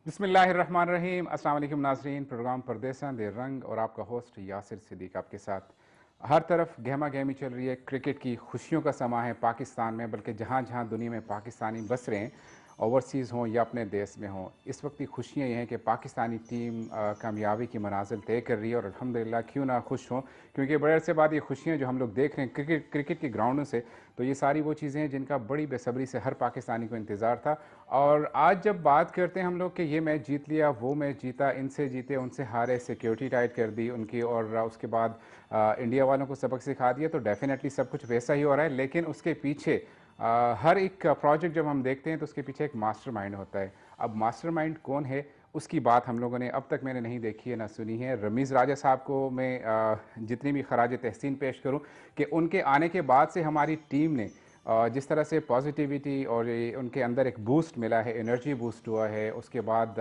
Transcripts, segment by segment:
बिस्मिल्लाहिर्रहमानिर्रहीम। अस्सलाम वालेकुम नाज़रीन। प्रोग्राम परदेसा दे रंग और आपका होस्ट यासिर सिद्दीक आपके साथ। हर तरफ गहमा गहमी चल रही है, क्रिकेट की खुशियों का समा है पाकिस्तान में, बल्कि जहाँ जहाँ दुनिया में पाकिस्तानी बस रहे हैं, ओवरसीज़ हों या अपने देश में हों, इस वक्त की खुशियाँ ये हैं कि पाकिस्तानी टीम कामयाबी की मनाजिल तय कर रही है। और अल्हम्दुलिल्लाह क्यों ना खुश हों, क्योंकि बड़े अरसे बाद ये खुशियाँ जो हम लोग देख रहे हैं क्रिकेट के ग्राउंडों से, तो ये सारी वो चीज़ें हैं जिनका बड़ी बेसब्री से हर पाकिस्तानी को इंतज़ार था। और आज जब बात करते हैं हम लोग कि ये मैच जीत लिया, वो मैच जीता, इनसे जीते उनसे हारे, सिक्योरिटी टाइट कर दी उनकी, और उसके बाद इंडिया वालों को सबक सिखा दिया, तो डेफिनेटली सब कुछ वैसा ही हो रहा है। लेकिन उसके पीछे हर एक प्रोजेक्ट जब हम देखते हैं तो उसके पीछे एक मास्टरमाइंड होता है। अब मास्टरमाइंड कौन है उसकी बात हम लोगों ने अब तक मैंने नहीं देखी है ना सुनी है। रमीज़ राजा साहब को मैं जितनी भी खराज तहसीन पेश करूं कि उनके आने के बाद से हमारी टीम ने जिस तरह से पॉजिटिविटी और उनके अंदर एक बूस्ट मिला है, एनर्जी बूस्ट हुआ है, उसके बाद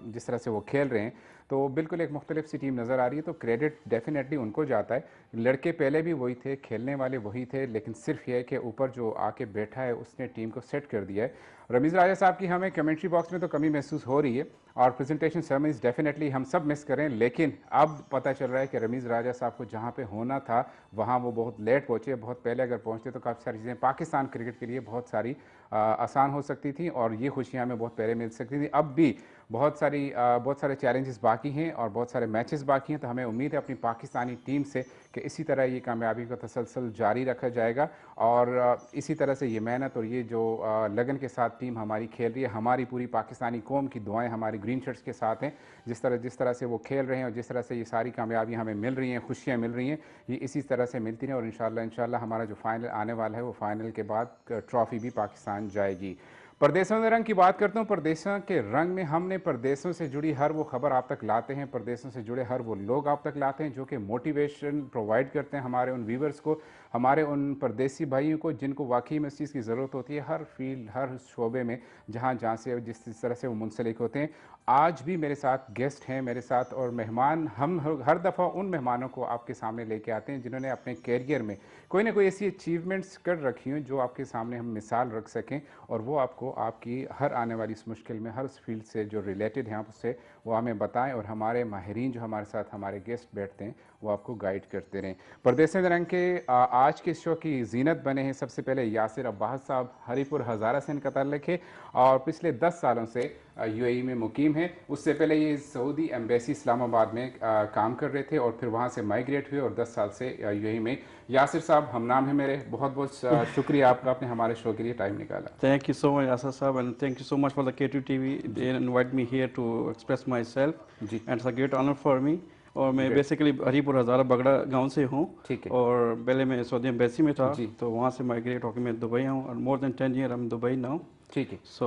जिस तरह से वो खेल रहे हैं, तो बिल्कुल एक मुख्तलिफ सी टीम नज़र आ रही है। तो क्रेडिट डेफिनेटली उनको जाता है। लड़के पहले भी वही थे, खेलने वाले वही थे, लेकिन सिर्फ ये है कि ऊपर जो आके बैठा है उसने टीम को सेट कर दिया है। रमीज़ राजा साहब की हमें कमेंट्री बॉक्स में तो कमी महसूस हो रही है, और प्रेजेंटेशन सर्मनीज डेफिनेटली हम सब मिस करें, लेकिन अब पता चल रहा है कि रमीज़ राजा साहब को जहाँ पे होना था वहाँ वो बहुत लेट पहुँचे। बहुत पहले अगर पहुँचते तो काफ़ी सारी चीज़ें पाकिस्तान क्रिकेट के लिए बहुत सारी आसान हो सकती थी, और ये खुशियाँ हमें बहुत पहले मिल सकती थी। अब भी बहुत सारे चैलेंजेस बाकी हैं और बहुत सारे मैचेस बाकी हैं, तो हमें उम्मीद है अपनी पाकिस्तानी टीम से कि इसी तरह ये कामयाबी का तसलसल जारी रखा जाएगा। और इसी तरह से ये मेहनत और ये जो लगन के साथ टीम हमारी खेल रही है, हमारी पूरी पाकिस्तानी कौम की दुआएं हमारे ग्रीन शर्ट्स के साथ हैं। जिस तरह से वो खेल रहे हैं और जिस तरह से ये सारी कामयाबियाँ हमें मिल रही हैं, खुशियाँ मिल रही हैं, ये इसी तरह से मिलती रहें। और इंशाल्लाह हमारा जो फाइनल आने वाला है वो फाइनल के बाद ट्रॉफ़ी भी पाकिस्तान जाएगी। परदेशों के रंग की बात करता हूँ। परदेशों के रंग में हमने परदेशों से जुड़ी हर वो खबर आप तक लाते हैं, परदेशों से जुड़े हर वो लोग आप तक लाते हैं जो कि मोटिवेशन प्रोवाइड करते हैं हमारे उन व्यूवर्स को, हमारे उन परदेसी भाइयों को जिनको वाकई में इस चीज़ की ज़रूरत होती है हर फील्ड हर शोबे में, जहाँ से जिस तरह से वो मुंसलिक होते हैं। आज भी मेरे साथ गेस्ट हैं मेरे साथ, और मेहमान हम हर दफ़ा उन मेहमानों को आपके सामने लेके आते हैं जिन्होंने अपने कैरियर में कोई ना कोई ऐसी अचीवमेंट्स कर रखी हैं जो आपके सामने हम मिसाल रख सकें, और वो आपको आपकी हर आने वाली इस मुश्किल में हर उस फील्ड से जो रिलेटेड हैं आप उससे वो हमें बताएं, और हमारे माहिरीन जो हमारे साथ हमारे गेस्ट बैठते हैं वो आपको गाइड करते रहें। परदेसी रंग के आज के शो की जीनत बने हैं सबसे पहले यासिर अब्बास साहब, हरीपुर हज़ारा से इनका ताल्लुक है और पिछले 10 सालों से यूएई में मुकीम हैं। उससे पहले ये सऊदी एम्बेसी इस्लामाबाद में काम कर रहे थे और फिर वहाँ से माइग्रेट हुए और 10 साल से यूएई में। यासिर साहब, हम नाम है मेरे, बहुत बहुत शुक्रिया आपका, आपने हमारे शो के लिए टाइम निकाला। Thank you so much, Asa Saab, and thank you so much for the K2 TV. They invite me here to express myself, ji, and it's a great honor for me. और मैं great, basically Haripur हज़ारा बगड़ा गांव से हूँ, ठीक है, और पहले मैं सऊदी एम्बेसी में था, जी, तो वहाँ से माइग्रेट होकर मैं दुबई हूँ, और मोर देन 10 ईयर हम दुबई नाउ। ठीक है। सो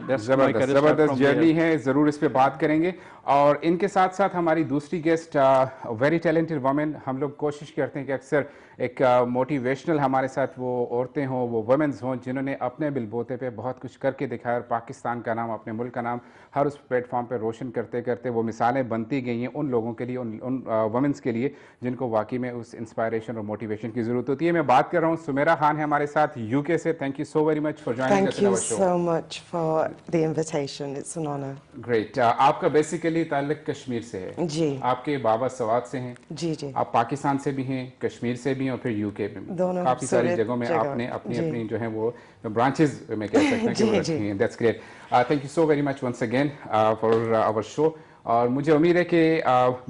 दैट्स माय ज़बरदस्त करियर स्टार्ट ज़बरदस्त फ्रॉम जर्नी देयर। है, ज़रूर इस पे बात करेंगे। और इनके साथ साथ हमारी दूसरी गेस्ट वेरी टैलेंटेड वमेन। हम लोग कोशिश करते हैं कि अक्सर एक मोटिवेशनल हमारे साथ वो औरतें हों, वो वमेंस हों जिन्होंने अपने बिलबोते पे बहुत कुछ करके दिखाया, और पाकिस्तान का नाम, अपने मुल्क का नाम हर उस प्लेटफॉर्म पे रोशन करते करते वो मिसालें बनती गई हैं उन लोगों के लिए, उन वमेंस के लिए जिनको वाकई में उस इंस्पायरेशन और मोटिवेशन की ज़रूरत होती है। मैं बात कर रहा हूँ सुमेरा खान है हमारे साथ यूके से। Thank you so very much for joining us Thank इन you our show. so much for the invitation. It's an honor. Great. आपका बेसिकली ताल्लुक कश्मीर से है, जी आपके बाबा सवात से हैं, जी जी आप पाकिस्तान से भी हैं, कश्मीर से भी हैं, और फिर यूके में भी। दोनों काफ़ी सारी सूरत जगहों में जगह आपने अपनी जी अपनी जो है वो ब्रांचेस में कह सकते हैं कि वो जी जी रखी हैं। That's great. Thank you so very much once again for our show. और मुझे उम्मीद है कि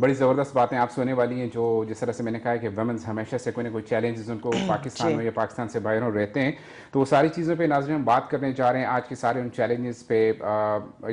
बड़ी ज़बरदस्त बातें आपसे होने वाली हैं, जो जिस तरह से मैंने कहा है कि वमेंस हमेशा से कोई ना कोई चैलेंजेस उनको पाकिस्तान जी में या पाकिस्तान से बाहर रहते हैं, तो वो सारी चीज़ों पे नाज़रीन हम बात करने जा रहे हैं आज के सारे उन चैलेंजेस पे।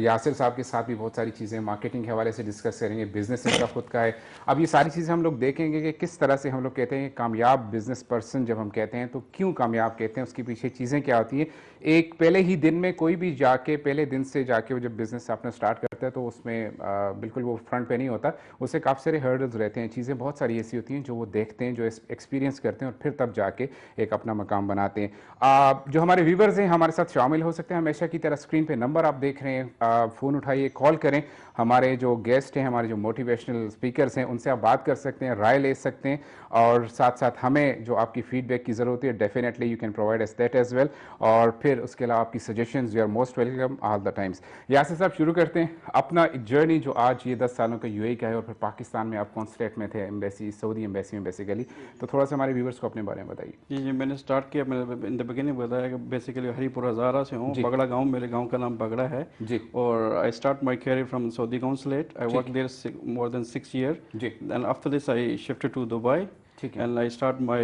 यासिर साहब के साथ भी बहुत सारी चीज़ें मार्केटिंग के हवाले से डिस्कस करेंगे, बिजनेस इनका खुद का है। अब ये सारी चीज़ें हम लोग देखेंगे कि किस तरह से हम लोग कहते हैं कामयाब बिजनेस पर्सन जब हम कहते हैं तो क्यों कामयाब कहते हैं, उसके पीछे चीज़ें क्या होती हैं। एक पहले ही दिन में कोई भी जाके पहले दिन से जाके वो जब बिज़नेस अपना स्टार्ट करता है तो उसमें बिल्कुल वो फ्रंट पे नहीं होता, उससे काफ़ी सारे हर्डल्स रहते हैं, चीज़ें बहुत सारी ऐसी होती हैं जो वो देखते हैं, जो एक्सपीरियंस करते हैं, और फिर तब जाके एक अपना मकाम बनाते हैं। जो हमारे व्यूवर्स हैं हमारे साथ शामिल हो सकते हैं, हमेशा की तरह स्क्रीन पे नंबर आप देख रहे हैं, फ़ोन उठाइए, कॉल करें। हमारे जो गेस्ट हैं, हमारे जो मोटिवेशनल स्पीकर्स हैं, उनसे आप बात कर सकते हैं, राय ले सकते हैं, और साथ साथ हमें जो आपकी फीडबैक की ज़रूरत है definitely you can provide us that as well. और फिर फिर उसके अलावा आपकी suggestions, you are most welcome all the times. Yasir Sahab, शुरू करते हैं अपना जर्नी जो आज ये 10 सालों का यूएई का है, और फिर पाकिस्तान में आप कॉन्सुलेट में थे, एम्बेसी, सऊदी एम्बेसी में बेसिकली। तो थोड़ा सा हमारे व्यूवर्स को अपने बारे में बताइए। जी, मैंने स्टार्ट किया, मैंने इन द बिगिनिंग बताया कि बेसिकली हरीपुर हज़ारा से हूँ, बगड़ा गांव, मेरे गांव का नाम बगड़ा है जी। और I start my career from Saudi consulate. I work there more than 6 year जी। Then after this I shifted to Dubai ठीक है। and I start my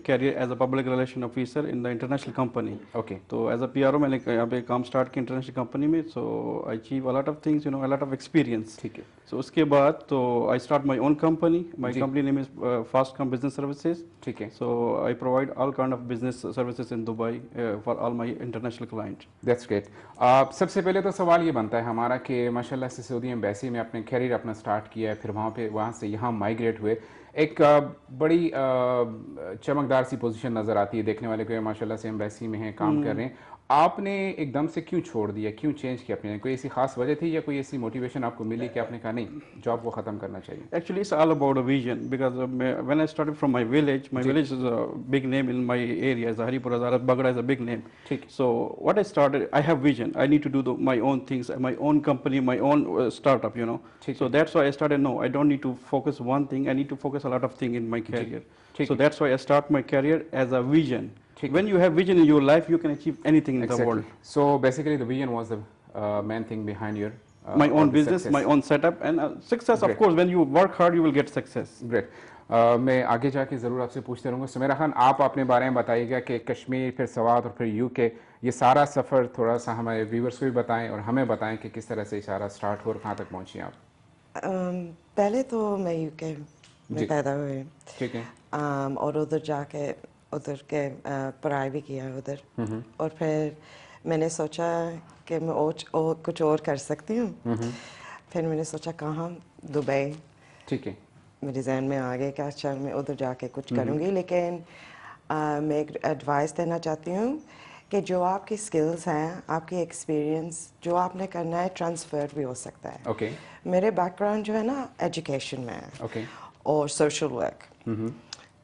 career as a public relation officer in the international company. Okay. तो as a PRO मैंने यहाँ पे काम start किया international company में, so I achieve a lot of things, you know, a lot of experience. ठीक है। So उसके बाद तो I start my own company, my जी। Company name is fast come business services. ठीक है। So I provide all kind of business services in Dubai for all my international client. That's great. सबसे पहले तो सवाल ये बनता है हमारा कि माशाल्लाह से सऊदी एम्बेसी में अपने कैरियर अपना स्टार्ट किया है, फिर वहाँ से यहाँ माइग्रेट हुए। एक बड़ी चमकदार सी पोजीशन नज़र आती है देखने वाले को, माशाल्लाह से एम्बेसी में हैं, काम कर रहे हैं। आपने एकदम से क्यों छोड़ दिया, क्यों चेंज किया अपने? कोई ऐसी खास वजह थी या कोई ऐसी मोटिवेशन आपको मिली कि आपने कहा नहीं, जॉब को ख़त्म करना चाहिए? Actually, it's all about a vision because when I started from my village is a big name in my area. As Haripur Hazara, Bagda is a big name. ठीक। So what I started, I have vision. I need to do my own things, my own company, my own startup, you know. ठीक So that's why I started. No, I don't need to focus one thing. I need to focus a lot of things in my career. ठीक। So that's why I start my career as a vision. ठीक। When you have vision in your life, you can achieve anything in the world. So basically the vision was the main thing behind your My all own the business, success. my own setup, and success. Great. Of course, when you work hard, you will get success. Great. मैं आगे जाके ज़रूर आपसे पूछते रहूँगा। सुमेरा खान, आप अपने बारे में बताइएगा कि कश्मीर, फिर सवात और फिर यूके, ये सारा सफ़र थोड़ा सा हमारे व्यूवर्स को भी बताएं और हमें बताएं कि किस तरह से ये सारा स्टार्ट हो और कहाँ तक पहुँची आप। पहले तो मैं यूके में पैदा हुई। ठीक है। और उधर जाके उधर के पढ़ाई भी किया उधर, और फिर मैंने सोचा कि मैं कुछ और कर सकती हूँ। फिर मैंने सोचा कहाँ, दुबई। ठीक है। मेरे जहन में आ गया कि अच्छा मैं उधर जाके कुछ करूँगी, लेकिन मैं एक एडवाइस देना चाहती हूँ कि जो आपकी स्किल्स हैं, आपकी एक्सपीरियंस, जो आपने करना है ट्रांसफ़र भी हो सकता है। ओके। मेरे बैकग्राउंड जो है ना एजुकेशन में है ओके। और सोशल वर्क,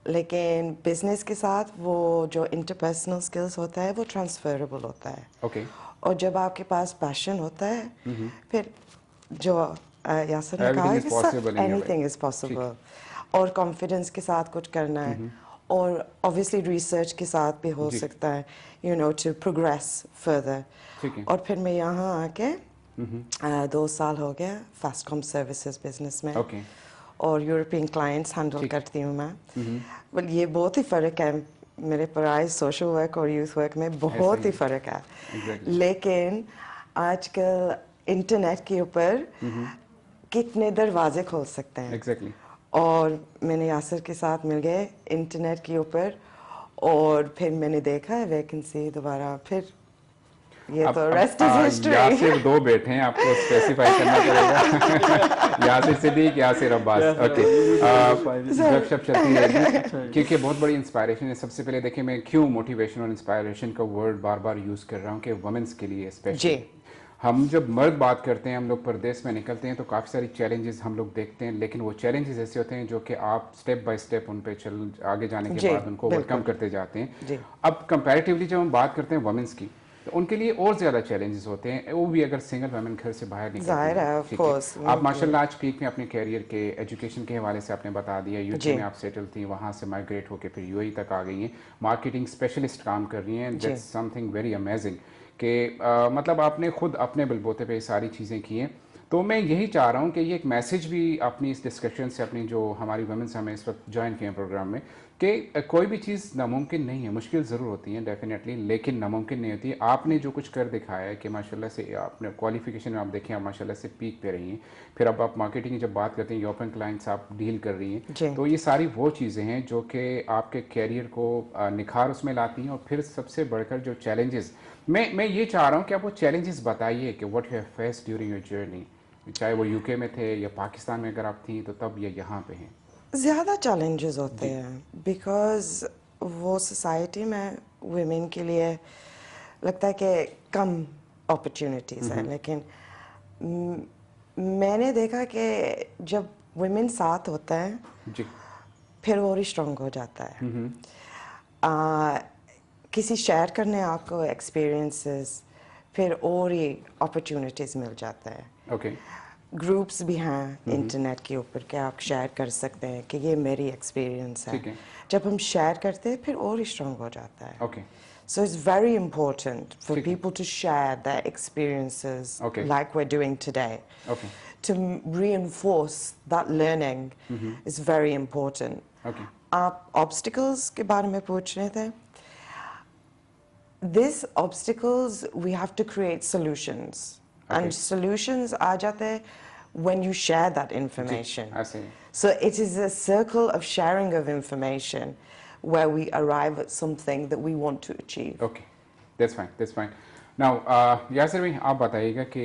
लेकिन बिजनेस के साथ वो जो इंटरपर्सनल स्किल्स होता है वो ट्रांसफरेबल होता है। ओके। और जब आपके पास पैशन होता है, फिर जो यासर ने कहा Everything is possible in your anything way. Is possible, और कॉन्फिडेंस के साथ कुछ करना है, और ऑब्वियसली रिसर्च के साथ भी हो सकता है, you know, to progress further. ठीक है। और फिर मैं यहाँ आके 2 साल हो गया फास्टकॉम सर्विसेज बिजनेस में। ओके। और यूरोपियन क्लाइंट्स हैंडल करती हूँ मैं। बट ये बहुत ही फ़र्क है, मेरे पढ़ाई सोशल वर्क और यूथ वर्क में बहुत ही फ़र्क है। लेकिन आजकल इंटरनेट के ऊपर कितने दरवाजे खोल सकते हैं। एग्जैक्टली। और मैंने यासर के साथ मिल गए इंटरनेट के ऊपर, और फिर मैंने देखा है वैकेंसी दोबारा, फिर ये तो रेस्ट इज हिस्ट्री। यासिर 2 बैठे हैं, आपको स्पेसिफाई करना पड़ेगा। यासिर सिद्दीक, यासिर अब्बास। ओके। गपशप चलती रहेगी क्योंकि बहुत बड़ी इंस्पायरेशन है। सबसे पहले देखिए, मैं क्यों मोटिवेशन और इंस्पायरेशन का वर्ड बार बार यूज़ कर रहा हूँ कि वुमेन्स के लिए स्पेशली। हम जब मर्द बात करते हैं, हम लोग परदेश में निकलते हैं तो काफ़ी सारी चैलेंजेस हम लोग देखते हैं, लेकिन वो चैलेंजेस ऐसे होते हैं जो कि आप स्टेप बाय स्टेप उन पे आगे जाने के बाद उनको ओवरकम करते जाते हैं। अब कंपैरेटिवली जब हम बात करते हैं वुमेन्स की, तो उनके लिए और ज़्यादा चैलेंजेस होते हैं, वो भी अगर सिंगल वुमेन घर से बाहर निकलती है। आप माशाल्लाह आज पीक में अपने कैरियर के एजुकेशन के हवाले से आपने बता दिया, यूके में आप सेटल थी, वहाँ से माइग्रेट होकर फिर यूएई तक आ गई हैं, मार्केटिंग स्पेशलिस्ट काम कर रही हैं। दैट्स समथिंग वेरी अमेजिंग कि मतलब आपने खुद अपने बलबूते पे ये सारी चीज़ें की हैं। तो मैं यही चाह रहा हूँ कि ये एक मैसेज भी अपनी इस डिस्कशन से, अपनी जो हमारी वुमेन्स हमें इस वक्त ज्वाइन किए हैं प्रोग्राम में, कि कोई भी चीज़ नामुमकिन नहीं है। मुश्किल ज़रूर होती है डेफिनेटली, लेकिन नामुमकिन नहीं होती। आपने जो कुछ कर दिखाया है कि माशाल्लाह से आपने क्वालिफिकेशन में आप देखें, आप माशाल्लाह से पीक पे रही हैं, फिर अब आप मार्केटिंग की जब बात करते हैं, यूरोपियन क्लाइंट्स आप डील कर रही हैं, तो ये सारी वो चीज़ें हैं जो कि आपके कैरियर को निखार उसमें लाती हैं। और फिर सबसे बढ़कर जो चैलेंजेस, मैं ये चाह रहा हूँ कि आप वो चैलेंजेस बताइए कि what you have faced during your journey, चाहे वो यूके में थे या पाकिस्तान में अगर आप थी तो तब या यहाँ पे हैं। ज़्यादा चैलेंजेस होते हैं बिकॉज वो सोसाइटी में वुमेन के लिए लगता है कि कम अपॉर्चुनिटीज़ हैं, लेकिन मैंने देखा कि जब वुमेन साथ होता है जी, फिर वो और स्ट्रॉन्ग हो जाता है। किसी शेयर करने आपको एक्सपीरियंसेस, फिर और ही अपॉर्चुनिटीज़ मिल जाता है। ओके ग्रुप्स भी हैं इंटरनेट के ऊपर कि आप शेयर कर सकते हैं कि ये मेरी एक्सपीरियंस है। ठीक है। जब हम शेयर करते हैं फिर और ही स्ट्रॉन्ग हो जाता है। Okay So it's very important for ठीक है। people to share their experiences Okay. like we're doing today. Okay To reinforce that learning is very important. Okay आप obstacles के बारे में पूछ रहे थे। These obstacles we have to create solutions. Okay. And solutions आ जाते हैं when you share that information. ऐसे ही। So it is a circle of sharing of information where we arrive at something that we want to achieve. Okay that's fine now Yasir भाई आप बताइएगा कि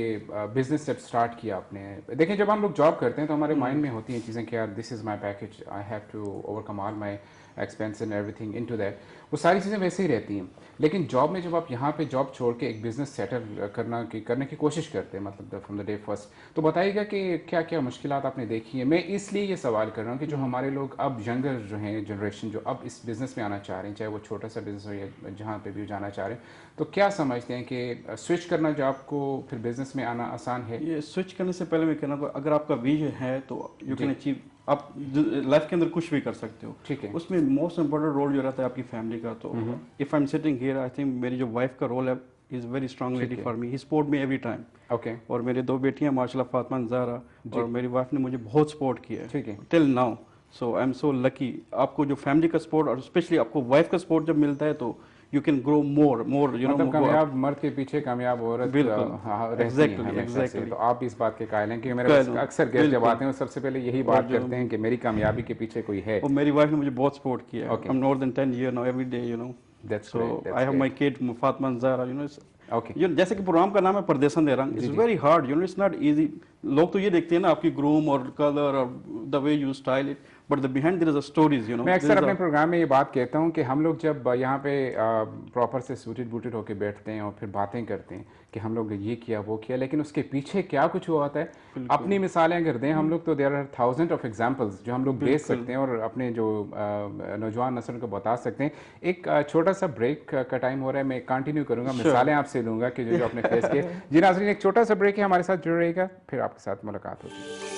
business जब start किया आपने, देखिए जब हम लोग जॉब करते हैं तो हमारे माइंड में होती हैं चीज़ें कि यार this is my package, I have to overcome all my expense and everything into that, वो सारी चीज़ें वैसे ही रहती हैं। लेकिन जॉब में जब आप यहाँ पे जॉब छोड़ के एक बिज़नेस सेटल करने की कोशिश करते हैं, मतलब फ्रॉम द डे फर्स्ट, तो बताइएगा कि क्या क्या मुश्किलात आपने देखी है। मैं इसलिए ये सवाल कर रहा हूँ कि जो हमारे लोग अब यंगर जो हैं जनरेशन जो अब इस बिज़नेस में आना चाह रहे हैं, चाहे वो छोटा सा बिज़नेस हो या जहाँ पे भी जाना चाह रहे हैं, तो क्या समझते हैं कि स्विच करना जॉब को फिर बिज़नेस में आना आसान है? ये स्विच करने से पहले मैं कहना चाहूँगा, अगर आपका विजन है तो यू कैन अचीव, आप लाइफ के अंदर कुछ भी कर सकते हो। ठीक है। उसमें मोस्ट इम्पोर्टेंट रोल जो रहता है आपकी फैमिली का। तो if I am sitting here, I think मेरी जो वाइफ का रोल है is very strong lady for me, he support me every time. Okay और मेरी 2 बेटियां माशाल्लाह, फातिमा एंड ज़हरा, और मेरी वाइफ ने मुझे बहुत सपोर्ट किया ठीक है। Till now. So I am so lucky. आपको जो फैमिली का सपोर्ट और स्पेशली आपको वाइफ का सपोर्ट जब मिलता है तो you can grow more you know. मतलब कामयाब मर्द के पीछे कामयाब औरत रहती है हमेशा से। तो आप इस बात के कायल हैं कि मेरे पास अक्सर गेस्ट जब आते हैं सबसे पहले यही बात करते हैं कि मेरी कामयाबी के पीछे कोई है। और मेरी वाइफ ने मुझे बहुत सपोर्ट किया। I am more than 10 years now every day, you know. That's So great, I have my kid Fatma and Zahra, you know. Okay You know, जैसे कि प्रोग्राम का नाम है परदेसन दे रंग, it's very hard, you know, it's not easy. लोग तो ये देखते हैं ना आपकी ग्रूम और कलर और the way you style it, but the behind there is a stories, you know. मैं अक्सर अपने प्रोग्राम में ये बात कहता हूँ कि हम लोग जब यहाँ पे प्रॉपर से सूटेड बूटेड होकर बैठते हैं और फिर बातें करते हैं कि हम लोग ये किया वो किया, लेकिन उसके पीछे क्या कुछ हुआ होता है, अपनी मिसालें अगर दें हम लोग तो there are thousand of examples जो हम लोग दे सकते हैं और अपने जो नौजवान नस्ल को बता सकते हैं। एक छोटा सा ब्रेक का टाइम हो रहा है, मैं कंटिन्यू करूँगा, मिसालें आपसे दूंगा कि जो अपने फेस के। जी नाज़रीन, एक छोटा सा ब्रेक है, हमारे साथ जुड़ रहेगा, फिर आपके साथ मुलाकात होगी।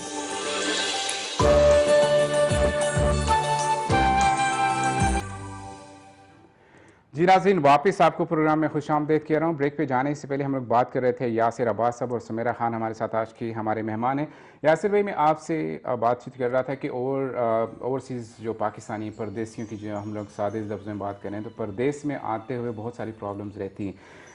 जी नाज़रीन, वापस आपको प्रोग्राम में खुशामदीद कह रहा हूँ। ब्रेक पे जाने से पहले हम लोग बात कर रहे थे यासिर अब्बास साहब और सुमेरा खान हमारे साथ आज की हमारे मेहमान हैं। यासिर भाई, मैं आपसे बातचीत कर रहा था कि ओवरसीज़ जो पाकिस्तानी परदेसियों की जो हम लोग सादे लफ्ज़ में बात करें तो परदेस में आते हुए बहुत सारी प्रॉब्लम्स रहती हैं।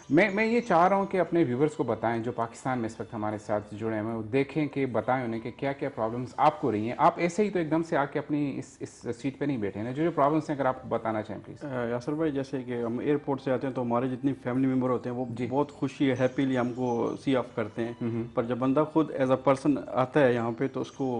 मैं ये चाह रहा हूँ कि अपने व्यूवर्स को बताएं जो पाकिस्तान में इस वक्त हमारे साथ जुड़े हैं, वो देखें कि बताएं उन्हें कि क्या क्या प्रॉब्लम्स आपको रही हैं। आप ऐसे ही तो एकदम से आके अपनी इस सीट पे नहीं बैठे हैं, जो प्रॉब्लम्स हैं अगर आप बताना चाहें प्लीज़। यासर भाई, जैसे कि हम एयरपोर्ट से आते हैं तो हमारे जितनी फैमिली मेम्बर होते हैं वो बहुत खुशी हैप्पीली हमको सी ऑफ करते हैं, पर जब बंदा खुद एज अ पर्सन आता है यहाँ पे तो उसको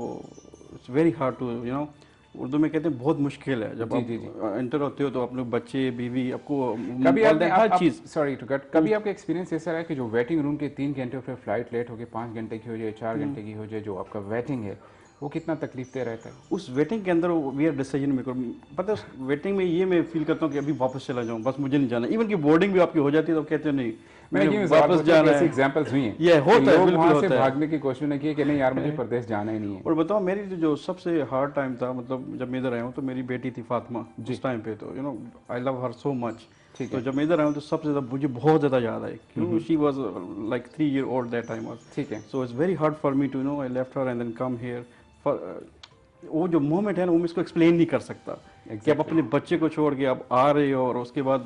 it's very hard to, you know, Urdu में कहते हैं बहुत मुश्किल है। जब आप एंटर होते हो तो अपने बच्चे बीवी आपको कभी हर चीज़, सॉरी टू कट, कभी आपका एक्सपीरियंस ऐसा रहा है कि जो वेटिंग रूम के 3 घंटे फिर फ्लाइट लेट हो गई, 5 घंटे की हो जाए, 4 घंटे की हो जाए, जो आपका वेटिंग है वो कितना तकलीफ दे रहता है? उस वेटिंग के अंदर वी आर डिसीजन मेकर। पता है उस वेटिंग में ये मैं फील करता हूँ कि अभी वापस चला जाऊँ, बस मुझे नहीं जाना। इवन की बोर्डिंग भी आपकी हो जाती है तो कहते हैं नहीं मैंने वापस जाना है। एग्जांपल्स हुई हैं, ये होता है, बिल्कुल होता है। भागने की कोशिश नहीं की कि नहीं यार मुझे प्रदेश जाना ही नहीं है। और बताओ, मेरी जो सबसे हार्ड टाइम था, मतलब जब मैं इधर आया हूँ तो मेरी बेटी थी फातिमा जिस टाइम पे, तो you know I love her so much. तो जब मैं इधर आया हूँ तो सबसे ज़्यादा मुझे बहुत ज़्यादा याद आई क्योंकि she was like 3 year old that time was. ठीक है। So it's very hard for me to no, I left her and then come here. वो जो मोमेंट है ना वो मैं इसको एक्सप्लेन नहीं कर सकता कि आप अपने बच्चे को छोड़ के आप आ रहे हो और उसके बाद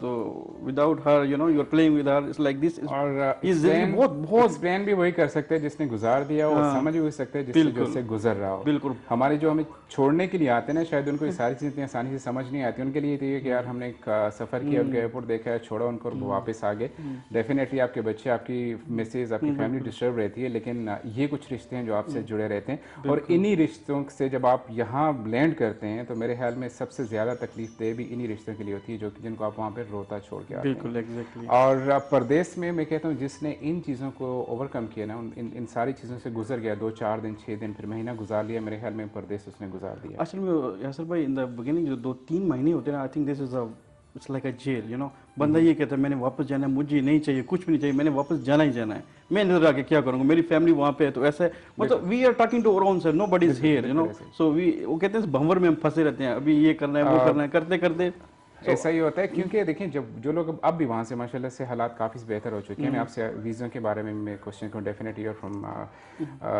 without her, you know, you are playing with her, it's like this. और बहुत एक्सप्लेन भी वही कर सकते हैं जिसने गुजार दिया हो, और समझ भी सकते हैं जिससे गुजर रहा हो। बिल्कुल। हमारे जो हमें छोड़ने के लिए आते हैं ना, शायद उनको ये सारी चीज़ें इतनी आसानी से समझ नहीं आती। उनके लिए तो ये कि यार हमने एक सफ़र किया, उनका एयरपोर्ट देखा है, छोड़ा उनको और वापस आ गए। डेफिनेटली आपके बच्चे, आपकी मिसेज, आपकी फैमिली डिस्टर्ब रहती है, लेकिन ये कुछ रिश्ते हैं जो आपसे जुड़े रहते हैं। और इन्हीं रिश्तों से जब आप यहाँ लैंड करते हैं तो मेरे ख्याल में सबसे ज़्यादा तकलीफ दे भी इन्हीं रिश्तों के लिए होती है जो जिनको आप वहाँ पे रोता छोड़ के आते हैं। बिल्कुल, एग्जैक्टली। और परदेश में मैं कहता हूँ जिसने इन चीज़ों को ओवरकम किया ना, इन सारी चीज़ों से गुजर गया, 2-4 दिन 6 दिन फिर महीना गुजार लिया, मेरे ख्याल में परदेश उसने गुजार दिया। असल में यासर भाई, इन द बिगिनिंग जो 2-3 महीने होते हैं, I think this is a it's like a jail, you know. बंदा ये कहता है मैंने वापस जाना है, मुझे नहीं चाहिए, कुछ भी नहीं चाहिए, मैंने वापस जाना ही जाना है, मैं इधर आके क्या करूंगा, मेरी फैमिली वहाँ पे है। तो ऐसा है, मतलब we are talking to our own self, nobody is here, you know. So we, वो कहते हैं भंवर में हम फंसे रहते हैं, अभी ये करना है, वो करना है, करते करते ऐसा ही होता है। क्योंकि देखिए, जब जो लोग अब भी वहाँ से माशाल्लाह से हालात काफ़ी बेहतर हो चुके हैं। मैं आपसे वीज़ों के बारे में मैं क्वेश्चन करूँ, definitely you're from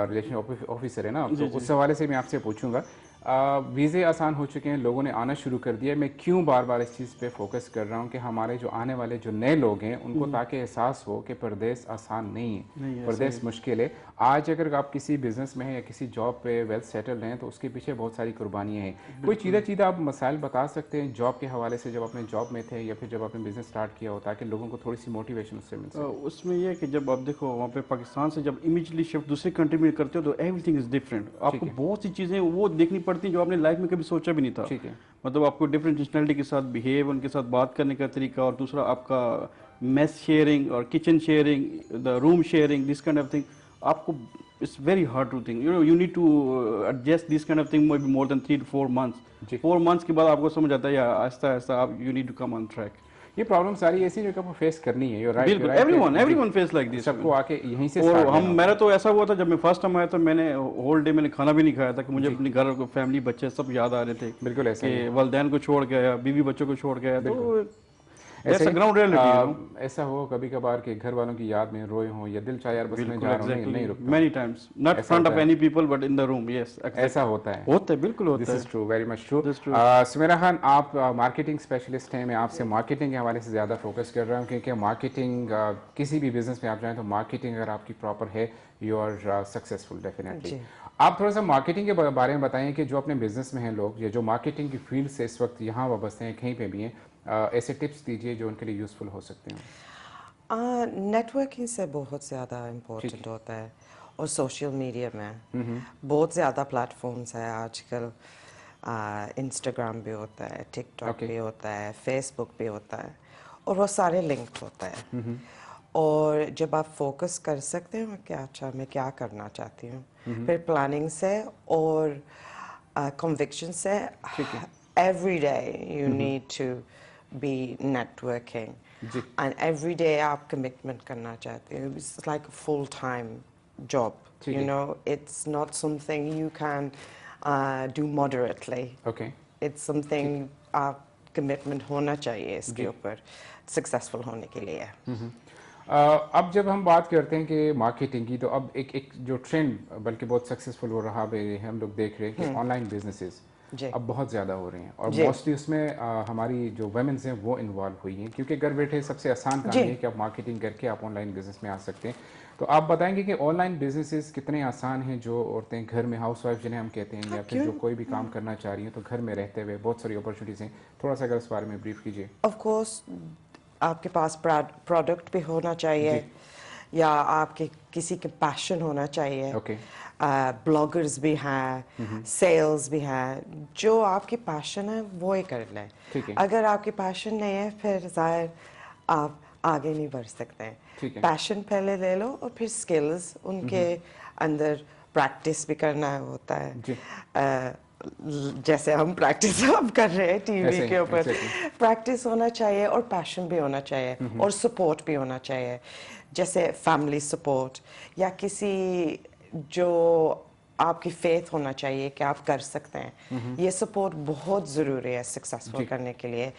relation officer है ना, तो उस हवाले से मैं आपसे पूछूंगा। वीज़े आसान हो चुके हैं, लोगों ने आना शुरू कर दिया है। मैं क्यों बार बार इस चीज़ पे फोकस कर रहा हूँ कि हमारे जो आने वाले जो नए लोग हैं उनको ताकि एहसास हो कि परदेस आसान नहीं है, परदेस मुश्किल है। आज अगर आप किसी बिजनेस में हैं या किसी जॉब पे वेल सेटल्ड हैं तो उसके पीछे बहुत सारी कुर्बानियाँ हैं। कोई चीज़ा आप मसाइल बता सकते हैं जॉब के हवाले से, जब अपने जॉब में थे या फिर जब आपने बिजनेस स्टार्ट किया हो, ताकि लोगों को थोड़ी सी मोटिवेशन उससे मिल सके? उसमें यह है कि जब आप देखो वहाँ पे पाकिस्तान से जब इमीडिएटली शिफ्ट दूसरी कंट्री में करते हो तो एवरीथिंग इज डिफरेंट। आपको बहुत सी चीज़ें वो देखनी पड़ती हैं जो आपने लाइफ में कभी सोचा भी नहीं था। ठीक है। मतलब आपको डिफरेंट नेशनलिटी के साथ बिहेव, उनके साथ बात करने का तरीका, और दूसरा आपका मेस शेयरिंग और kitchen sharing, the room sharing, this kind of thing. आपको it's very hard to think, you know, you need to adjust this kind of thing may be more than 3 to 4 months। 4 months के बाद आपको समझ आता है यार आहिस्ता आहिस्ता आप you need to come on track. ये प्रॉब्लम सारी ऐसी जो आपको फेस करनी है। You're right, बिल्कुल, you're right, everyone face like this. सबको आके यहीं से और start हम, लेना मेरा तो ऐसा हुआ था जब मैं फर्स्ट टाइम आया था, मैंने होल डे मैंने खाना भी नहीं खाया था कि मुझे अपने घर को, फैमिली, बच्चे सब याद आ रहे थे। बिल्कुल ऐसा ही कि है। वालदैन को छोड़ के आया, बीवी बच्चों को छोड़ के आया, तो ऐसा that's a he, ground reality, you know. ऐसा हो कभी कभार कि घर वालों की याद में रोए हों या दिल चाहे यार बस मैं बिल्कुल, जा रहा हूँ, नहीं एग्जैक्टली, रुकता। मेनी टाइम्स, नॉट ऐसा फ्रंट होता ऑफ है। Any people but in the room, yes, ऐसा होता है। होता है, बिल्कुल दिस होता इज है। True, very much true. That's true। Sumera Khan, आप मार्केटिंग स्पेशलिस्ट हैं। मैं आपसे मार्केटिंग के हवाले से ज़्यादा फोकस कर रहा हूँ क्योंकि मार्केटिंग, किसी भी बिजनेस में आप जाएं तो मार्केटिंग अगर आपकी प्रॉपर है, यू आर सक्सेसफुल डेफिनेटली। आप थोड़ा सा मार्केटिंग के बारे में बताएं कि जो अपने बिजनेस में हैं लोग या जो मार्केटिंग की फील्ड से इस वक्त यहाँ वाबस्ते हैं, कहीं पे भी हैं, ऐसे टिप्स दीजिए जो उनके लिए यूज़फुल हो सकते हैं। नेटवर्किंग से बहुत ज़्यादा इम्पोर्टेंट होता है, और सोशल मीडिया में बहुत ज़्यादा प्लेटफॉर्म्स है आजकल। इंस्टाग्राम भी होता है, टिकटॉक भी होता है, फेसबुक भी होता है, और वो सारे लिंक होता है। और जब आप फोकस कर सकते हो कि अच्छा मैं क्या करना चाहती हूँ, फिर प्लानिंग से और कन्विक्शन से, every day you need to be networking, and every day आप commitment करना चाहते हो। It's like a full-time job, you know, it's not something you can do moderately. Okay. It's something आप commitment होना चाहिए इसके ऊपर successful होने के लिए। अब जब हम बात करते हैं कि मार्केटिंग की, तो अब एक जो ट्रेंड बल्कि बहुत सक्सेसफुल हो रहा है, हम लोग देख रहे हैं कि ऑनलाइन बिजनेसेस अब बहुत ज़्यादा हो रहे हैं, और मोस्टली उसमें हमारी जो वुमेन्स हैं वो इन्वॉल्व हुई हैं, क्योंकि घर बैठे सबसे आसान काम है कि आप मार्केटिंग करके आप ऑनलाइन बिजनेस में आ सकते हैं। तो आप बताएंगे कि ऑनलाइन बिजनेसेस कितने आसान हैं, जो औरतें घर में, हाउसवाइफ जिन्हें हम कहते हैं, या फिर जो कोई भी काम करना चाह रही हैं तो घर में रहते हुए बहुत सारी अपॉर्चुनिटीज़ हैं। थोड़ा सा अगर इस बारे में ब्रीफ कीजिए। ऑफ कोर्स आपके पास प्रोडक्ट भी होना चाहिए, या आपके किसी के पैशन होना चाहिए। ब्लॉगर्स भी हैं, सेल्स भी हैं, जो आपकी पैशन है वो ही कर लें। अगर आपकी पैशन नहीं है फिर ज़ाहिर आप आगे नहीं बढ़ सकते हैं। पैशन पहले ले लो और फिर स्किल्स उनके अंदर प्रैक्टिस भी करना होता है। जैसे हम प्रैक्टिस अब कर रहे हैं टीवी के ऊपर, प्रैक्टिस होना चाहिए और पैशन भी होना चाहिए, और सपोर्ट भी होना चाहिए, जैसे फैमिली सपोर्ट, या किसी जो आपकी फेथ होना चाहिए कि आप कर सकते हैं। ये सपोर्ट बहुत ज़रूरी है सक्सेसफुल करने के लिए।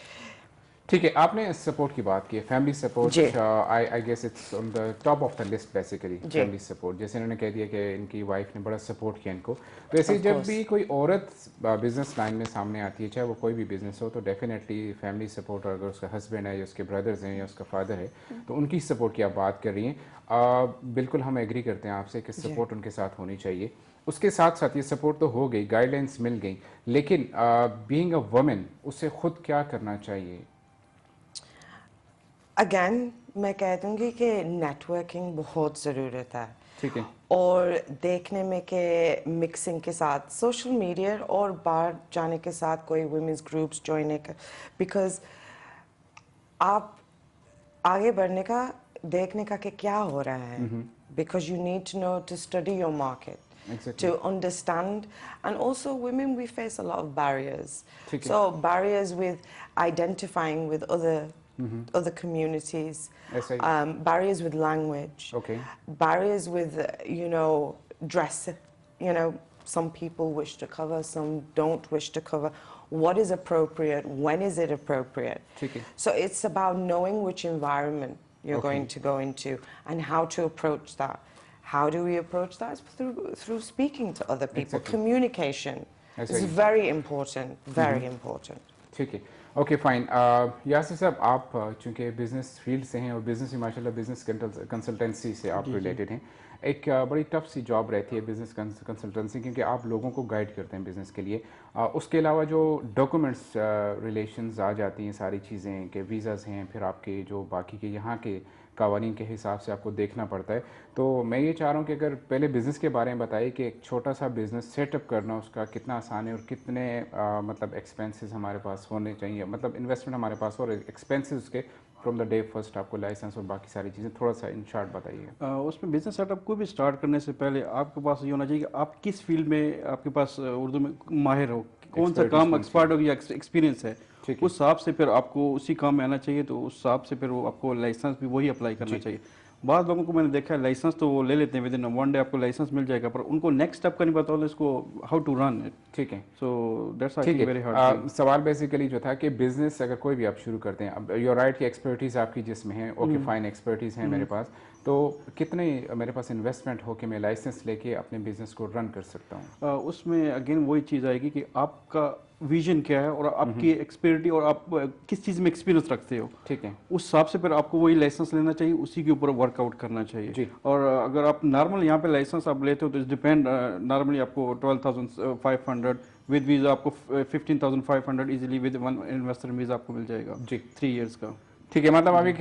ठीक है, आपने सपोर्ट की बात की, family support, I guess it's on the top of the list basically, family support. जैसे इन्होंने कह दिया कि इनकी वाइफ ने बड़ा सपोर्ट किया इनको, तो ऐसे जब भी कोई औरत बिजनेस लाइन में सामने आती है, चाहे वो कोई भी बिजनेस हो, तो डेफिनेटली फैमिली सपोर्ट, अगर उसका हस्बैंड है या उसके ब्रदर्स हैं या उसका फादर है, तो उनकी सपोर्ट की आप बात कर रही हैं। बिल्कुल हम एग्री करते हैं आपसे कि सपोर्ट उनके साथ होनी चाहिए। उसके साथ साथ ये सपोर्ट तो हो गई, गाइडलाइंस मिल गई, लेकिन बीइंग अ वुमेन उसे खुद क्या करना चाहिए? अगेन मैं कह दूंगी कि नेटवर्किंग बहुत ज़रूरत है। ठीक है। और देखने में कि मिक्सिंग के साथ सोशल मीडिया और बाहर जाने के साथ कोई वुमेन्स ग्रुप्स ज्वाइन कर, बिकॉज आप आगे बढ़ने का देखने का कि क्या हो रहा है, because you need to know to study your market. Exactly. to understand. And also women, we face a lot of barriers. ठीक है. So barriers with identifying with other communities, ऐसा ही. barriers with language, Okay. barriers with, you know, dress. You know, some people wish to cover, some don't wish to cover. What is appropriate? When is it appropriate? ठीक है. So it's about knowing which environment you're Okay. going to go into and how to approach that. How do we approach that? It's through speaking to other people. Exactly. Communication ऐसा is he. very important, very important. ठीक है. Okay fine. Yasir साहब, आप चूँकि business field से हैं और business ही माशाल्लाह बिज़नेस कंसल्टेंसी से आप रिलेटेड हैं, एक बड़ी टफ सी जॉब रहती है बिज़नेस कंसल्टेंसी, क्योंकि आप लोगों को गाइड करते हैं बिज़नेस के लिए. उसके अलावा जो डॉक्यूमेंट्स रिलेशंस आ जाती हैं, सारी चीज़ें कि वीज़ाज़ हैं, फिर आपके जो बाकी के यहाँ के कवानीन के हिसाब से आपको देखना पड़ता है. तो मैं ये चाह रहा हूँ कि अगर पहले बिज़नेस के बारे में बताइए कि एक छोटा सा बिज़नेस सेटअप करना उसका कितना आसान है और कितने मतलब एक्सपेंसेस हमारे पास होने चाहिए, मतलब इन्वेस्टमेंट हमारे पास और एक्सपेंसेस उसके फ्रॉम द डे फर्स्ट आपको लाइसेंस और बाकी सारी चीज़ें थोड़ा सा इन शॉर्ट बताइए. उसमें बिजनेस सेटअप को भी स्टार्ट करने से पहले आपके पास ये होना चाहिए कि आप किस फील्ड में आपके पास उर्दू में माहिर हो, कौन सा काम एक्सपर्ट हो या एक्सपीरियंस है, उस हिसाब से फिर आपको उसी काम में आना चाहिए. तो उस हिसाब से फिर वो आपको लाइसेंस भी वही अप्लाई करना चाहिए. बाद लोगों को मैंने देखा है लाइसेंस तो वो ले लेते हैं, विद इन वन डे आपको लाइसेंस मिल जाएगा, पर उनको नेक्स्ट स्टेप का नहीं पता होता इसको हाउ टू रन इट. ठीक है. सो दैट्स ठीक वेरी है. हार्ड. सवाल बेसिकली जो था कि बिजनेस अगर कोई भी आप शुरू करते हैं, अब योर राइट की एक्सपर्टीज़ आपकी जिसमें है, ओके फाइन एक्सपर्टीज़ है मेरे पास, तो कितने मेरे पास इन्वेस्टमेंट हो कि मैं लाइसेंस लेके अपने बिजनेस को रन कर सकता हूँ? उसमें अगेन वही चीज़ आएगी कि आपका विजन क्या है और आपकी एक्सपर्टी और आप किस चीज़ में एक्सपीरियंस रखते हो. ठीक है. उस हिसाब से फिर आपको वही लाइसेंस लेना चाहिए, उसी के ऊपर वर्कआउट करना चाहिए जी. और अगर आप नॉर्मल यहाँ पे लाइसेंस आप लेते हो तो इस डिपेंड नॉर्मली आपको 12,500 विद वीज़ा आपको 15,500 easily with one investor visa आपको मिल जाएगा जी 3 इयर्स का. ठीक है. मतलब अभी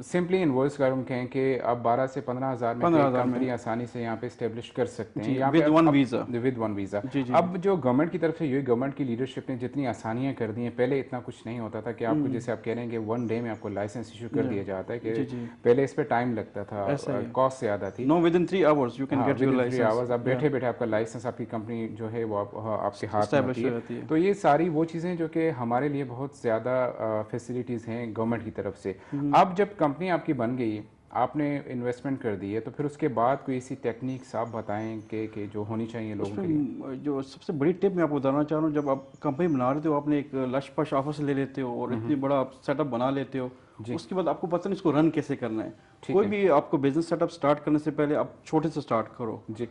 सिंपली इनवर्स कर हम कहें कि आप 12 से 15,000 में कंपनी आसानी से यहाँ पे इस्टेब्लिश कर सकते हैं with one visa. With one visa. अब जो गवर्नमेंट की तरफ से ये गवर्नमेंट की लीडरशिप ने जितनी आसानियाँ कर दी हैं, पहले इतना कुछ नहीं होता था कि आपको जैसे आप कह रहे हैं कि वन डे में आपको लाइसेंस इशू कर दिया जाता है, कि पहले इस पे टाइम लगता था, कॉस्ट ज़्यादा थी. No within 3 hours you can get your licence. 3 hours आप बैठे बैठे आपका लाइसेंस आपकी कंपनी जो है वो आपके हाथ में होती है. तो ये सारी वो चीज़ें जो कि हमारे लिए बहुत ज़्यादा फैसिलिटीज़ हैं गवर्नमेंट की तरफ से. अब जब कंपनी आपकी बन गई, आपने इन्वेस्टमेंट कर दी है, तो फिर उसके बाद कोई ऐसी टेक्निक्स आप बताएं कि जो होनी चाहिए लोगों के लिए? जो सबसे बड़ी टिप मैं आपको बताना चाह रहा हूँ, जब आप कंपनी बना रहे हो, आपने एक लश पश ऑफिस ले लेते हो और इतनी बड़ा आप सेटअप बना लेते हो, उसके बाद आपको पता नहीं इसको रन कैसे करना है. कोई भी आपको बिजनेस सेटअप स्टार्ट करने से पहले आप छोटे से स्टार्ट करो जी.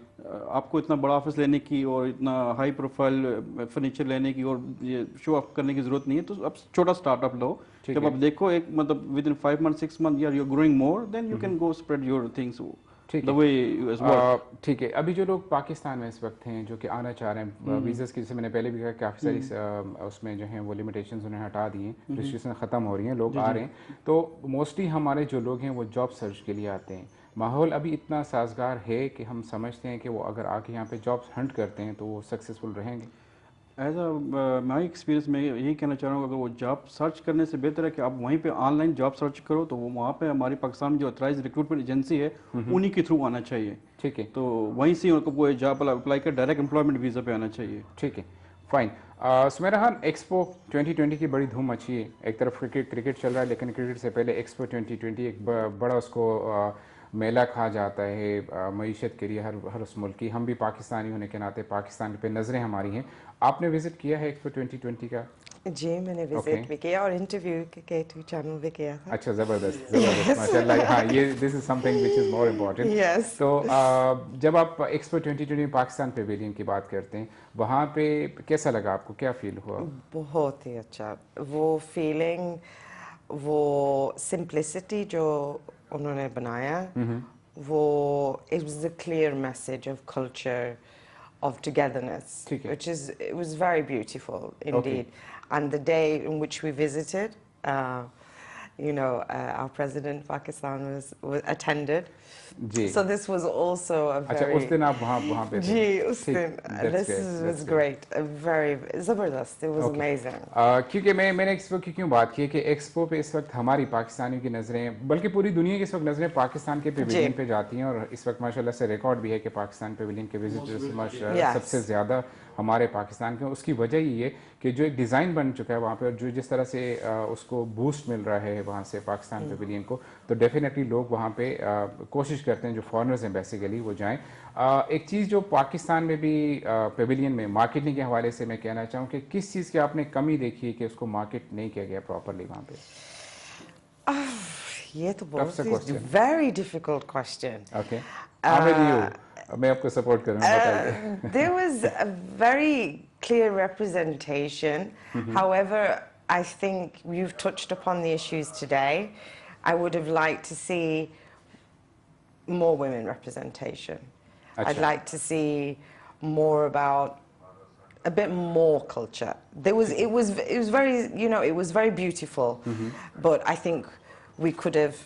आपको इतना बड़ा ऑफिस लेने की और इतना हाई प्रोफाइल फर्नीचर लेने की और ये शो ऑफ करने की जरूरत नहीं है. तो आप छोटा स्टार्टअप लो. जब आप देखो एक मतलब within 5 month 6 month you are growing more, then you can go spread your things. ठीक है. ठीक है. अभी जो लोग पाकिस्तान में इस वक्त हैं जो कि आना चाह रहे हैं वीज़ास की, जैसे मैंने पहले भी कहा काफ़ी सारी उसमें जो हैं वो लिमिटेशंस उन्हें हटा दी हैं, रिस्ट्रिक्शन ख़त्म हो रही हैं, लोग आ रहे हैं. तो मोस्टली हमारे जो लोग हैं वो जॉब सर्च के लिए आते हैं. माहौल अभी इतना साजगार है कि हम समझते हैं कि वो अगर आके यहाँ पे जॉब हंट करते हैं तो वो सक्सेसफुल रहेंगे. एज माई एक्सपीरियंस में यही कहना चाह रहा हूँ, अगर वो जॉब सर्च करने से बेहतर है कि आप वहीं पे ऑनलाइन जॉब सर्च करो. तो वो वहाँ पे हमारी पाकिस्तान में जो ऑथराइज रिक्रूटमेंट एजेंसी है उन्हीं के थ्रू आना चाहिए. ठीक है. तो वहीं से उनको कोई जॉब अप्लाई कर डायरेक्ट एम्प्लॉयमेंट वीज़ा पे आना चाहिए. ठीक है. फाइन. सुमेरा खान, एक्सपो 2020 की बड़ी धूम मची है. एक तरफ क्रिकेट चल रहा है, लेकिन क्रिकेट से पहले एक्सपो 2020 एक बड़ा उसको मेला कहा जाता है मईशत के लिए हर उस मुल्क की. हम भी पाकिस्तानी होने के नाते पाकिस्तान पे नज़रें हमारी हैं. आपने विज़िट किया है एक्सपो 2020 का? जी, मैंने विजिट भी किया और इंटरव्यू के चैनल भी किया था. अच्छा, ज़बरदस्त माशाल्लाह. हाँ, ये this is something which is more important. Yes. तो जब आप एक्सपो 2020 पाकिस्तान पेविलियन की बात करते हैं, वहाँ पे कैसा लगा आपको, क्या फील हुआ? बहुत ही अच्छा. वो फीलिंग, वो सिंप्लिसिटी जो उन्होंने बनाया, वो it was a clear message of culture, of togetherness, it was very beautiful indeed. And the day in which we visited, our president Pakistan was attended. Ji So this was also a अच्छा very उस दिन आप वहाँ पे थे जी उस ठीक दिन that's this great, was that's great, a very जबरदस्त, it was Okay. amazing. क्योंकि मैंने एक्सपो की क्यों बात की है कि एक्सपो पे इस वक्त हमारी पाकिस्तानियों की नज़रें बल्कि पूरी दुनिया की इस वक्त नज़रें पाकिस्तान के पेविलियन पे जाती हैं और इस वक्त माशाल्लाह से रिकॉर्ड भी है कि पाकिस्तान पेविलियन के विजिटर्स Yes. सबसे ज़्यादा हमारे पाकिस्तान के। उसकी वजह ये है कि जो एक डिज़ाइन बन चुका है वहाँ पे और जो जिस तरह से उसको बूस्ट मिल रहा है वहाँ से पाकिस्तान पेविलियन को, तो डेफिनेटली लोग वहाँ पे कोशिश करते हैं, जो फॉरेनर्स हैं बेसिकली वो जाएं। एक चीज़ जो पाकिस्तान में भी पेविलियन में मार्केटिंग के हवाले से मैं कहना चाहूँ कि किस चीज़ की आपने कमी देखी है कि उसको मार्केट नहीं किया गया प्रॉपरली वहाँ पे? ये तो बहुत question. very difficult question. Okay I'm with you. मैं आपको सपोर्ट करूँगा, बताइए। There was a very clear representation. However, I think you've touched upon the issues today. I would have liked to see more women representation. I'd Acha. like to see more about a bit more culture. It was very, it was very beautiful, but I think we could have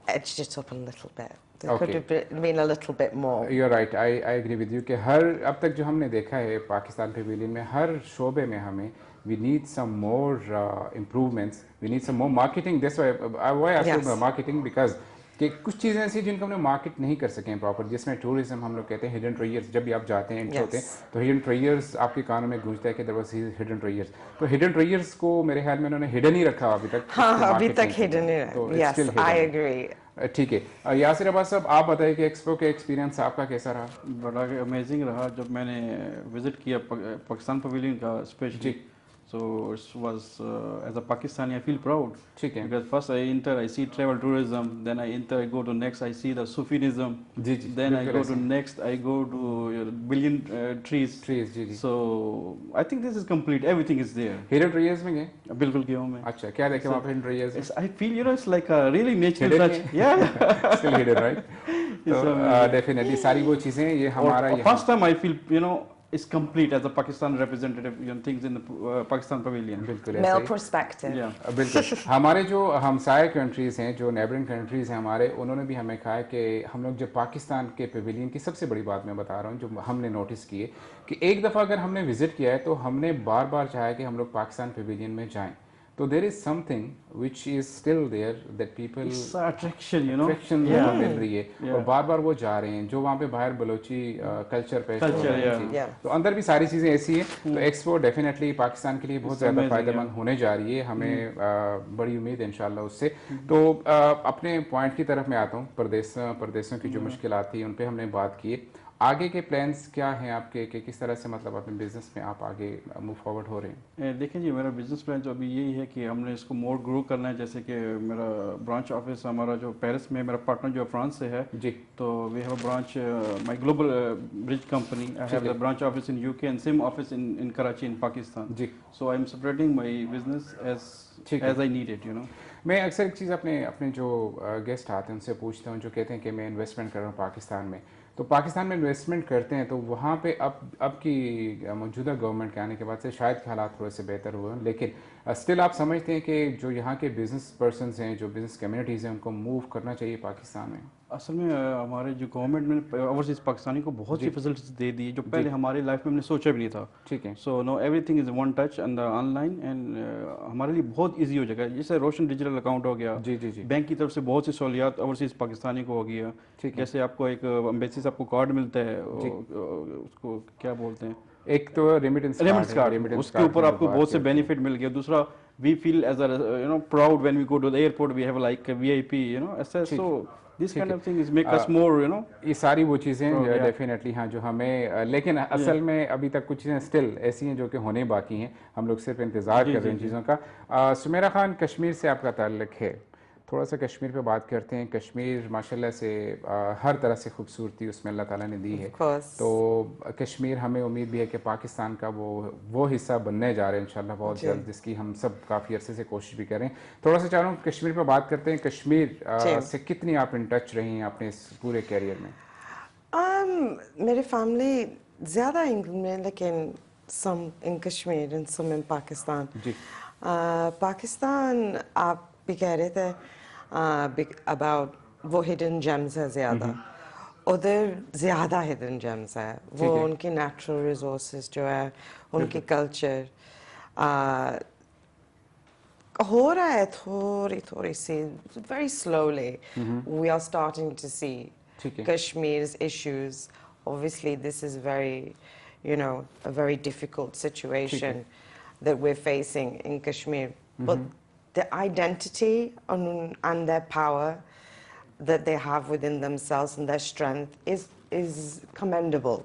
edged it up a little bit. There could Okay. have been a little bit more. You're right. I agree with you कि हर अब तक जो हमने देखा है Pakistan Pavilion में हर शोबे में हमें we need some more improvements. We need some more marketing. That's why I asked you Yes. about marketing because कि कुछ चीज़ें ऐसी जिनको हमने मार्केट नहीं कर सके हैं प्रॉपर, जिसमें टूरिज्म हम लोग कहते हैं हिडन ट्रेयर्स। जब भी आप जाते हैं एंटर होते हैं तो हिडन ट्रेयर्स आपके कानों में गूंजता है कि देयर वाज हिडन ट्रेयर्स। तो हिडन ट्रेयर्स को मेरे ख्याल में उन्होंने हिडन ही रखा अभी तक। हाँ, अभी तक hidden है। Yes, I agree. ठीक है। यासिर अब्बास साहब आप बताइए कि एक्सपो के एक्सपीरियंस आपका कैसा रहा? बड़ा अमेजिंग रहा जब मैंने विजिट किया पाकिस्तान पवेलियन का specially. So it was as a Pakistani I feel proud ठीक है। because first I enter I see travel tourism, then I enter I go to next I see the Sufism, जी जी then I बिल्कुल go to ऐसे। next I go to billion trees. Trees जी जी। So I think this is complete, everything is there. Hidden ट्रेयर्स में गए? बिल्कुल गया हूँ मैं। अच्छा क्या देखे वहाँ पे हिडन ट्रेयर्स में? I feel it's like a really natural Hidden touch. Yeah. Still hidden right? तो डेफिनेटली सारी वो चीज़ें ये हमारा Or first time I feel it's complete as a Pakistan representative, things in the Pakistan pavilion. बिल्कुल Male ऐसा ही। perspective. Yeah. बिल्कुल हमारे जो हमसाय कंट्रीज़ हैं, जो नेबरिंग कंट्रीज़ हैं हमारे, उन्होंने भी हमें कहा है कि हम लोग जब पाकिस्तान के पेविलियन की सबसे बड़ी बात मैं बता रहा हूँ जो हमने नोटिस की है कि एक दफ़ा अगर हमने विज़िट किया है तो हमने बार बार चाहा कि हम लोग पाकिस्तान पेविलियन में जाएं। तो there is something which is still there that people It's attraction, attraction Yeah. मिल रही है Yeah. और बार बार वो जा रहे हैं जो वहाँ पे बाहर बलोची कल्चर पे show हो रहा है। yeah. जी। Yeah. तो अंदर भी सारी चीज़ें ऐसी हैं। तो एक्सपो डेफिनेटली पाकिस्तान के लिए बहुत ज़्यादा amazing, फ़ायदेमंद होने जा रही है। हमें बड़ी उम्मीद है इंशाल्लाह उससे। तो अपने पॉइंट की तरफ मैं आता हूँ। परदेशों की जो मुश्किलात थी उन पे हमने बात की है। आगे के प्लान्स क्या हैं आपके कि किस तरह से मतलब अपने बिजनेस में आप आगे मूव फॉरवर्ड हो रहे हैं? देखें जी, मेरा बिजनेस प्लान जो अभी यही है कि हमने इसको मोर ग्रो करना है। जैसे कि मेरा ब्रांच ऑफिस हमारा जो पेरिस में, मेरा पार्टनर जो फ्रांस से है, जी। तो we have a branch my Global Bridge company, I have the branch office in UK and same office in Karachi in Pakistan. जी। So I am separating my business as I need it, मैं अक्सर एक चीज़ अपने जो गेस्ट आते हैं उनसे पूछता हूँ जो कहते हैं कि मैं इन्वेस्टमेंट कर रहा हूँ पाकिस्तान में। तो पाकिस्तान में इन्वेस्टमेंट करते हैं तो वहाँ पे अब की मौजूदा गवर्नमेंट के आने के बाद से शायद के हालात थोड़े से बेहतर हुए हैं, लेकिन स्टिल आप समझते हैं कि जो यहाँ के बिजनेस पर्सनस हैं, जो बिजनेस कम्युनिटीज़ हैं, उनको मूव करना चाहिए पाकिस्तान में? असल में हमारे जो गवर्नमेंट ने ओवरसीज पाकिस्तानी को बहुत सी फैसिलिटीज दे दी जो पहले हमारी लाइफ में हमने सोचा भी नहीं था। ठीक है। So know everything is one touch and online and हमारे लिए बहुत इजी हो जाएगा। जैसे रोशन डिजिटल अकाउंट हो गया, जी जी जी। बैंक की तरफ से बहुत सी सहूलियात ओवरसीज पाकिस्तानी को हो गया। ठीक है। जैसे आपको एक एम्बेसी से आपको कार्ड मिलता है, उसको क्या बोलते हैं, एक तो रेमिटेंस कार्ड, उसके ऊपर आपको बहुत से बेनिफिट मिल गया। दूसरा we feel as a proud when we go to the airport, we have like VIP ऐसा। So this kind of thing is make us more ये सारी वो चीज़ें डेफिनेटली हाँ जो हमें लेकिन असल में अभी तक कुछ चीज़ें स्टिल ऐसी हैं जो कि होने बाकी हैं। हम लोग सिर्फ इंतज़ार कर रहे हैं चीज़ों का। सुमेरा खान, कश्मीर से आपका ताल्लुक़ है, थोड़ा सा कश्मीर पे बात करते हैं। कश्मीर माशाल्लाह से हर तरह से खूबसूरती उसमें अल्लाह ताला ने दी है। तो कश्मीर हमें उम्मीद भी है कि पाकिस्तान का वो हिस्सा बनने जा रहे हैं इंशाल्लाह बहुत जल्द, जिसकी हम सब काफ़ी अरसे से कोशिश भी करें। थोड़ा सा चाह रहा हूँ कश्मीर पे बात करते हैं। कश्मीर से कितनी आप इन टच रही हैं अपने इस पूरे कैरियर में? मेरी फैमिली ज़्यादा इंग्लैंड में, लेकिन some in Kashmir and some in Pakistan. जी। पाकिस्तान आप भी कह रहे थे अबाउट वो हिडन जेम्स है ज़्यादा, उधर ज़्यादा हिडन जेम्स है, वो उनकी नेचुरल रिसोर्सेज जो है, उनकी कल्चर हो रहा है थोड़ी थोड़ी सी, very slowly we are starting to see Kashmir's issues. Obviously this is very, you know, a very difficult situation that we're facing in Kashmir, but the identity and their power that they have within themselves and their strength is commendable,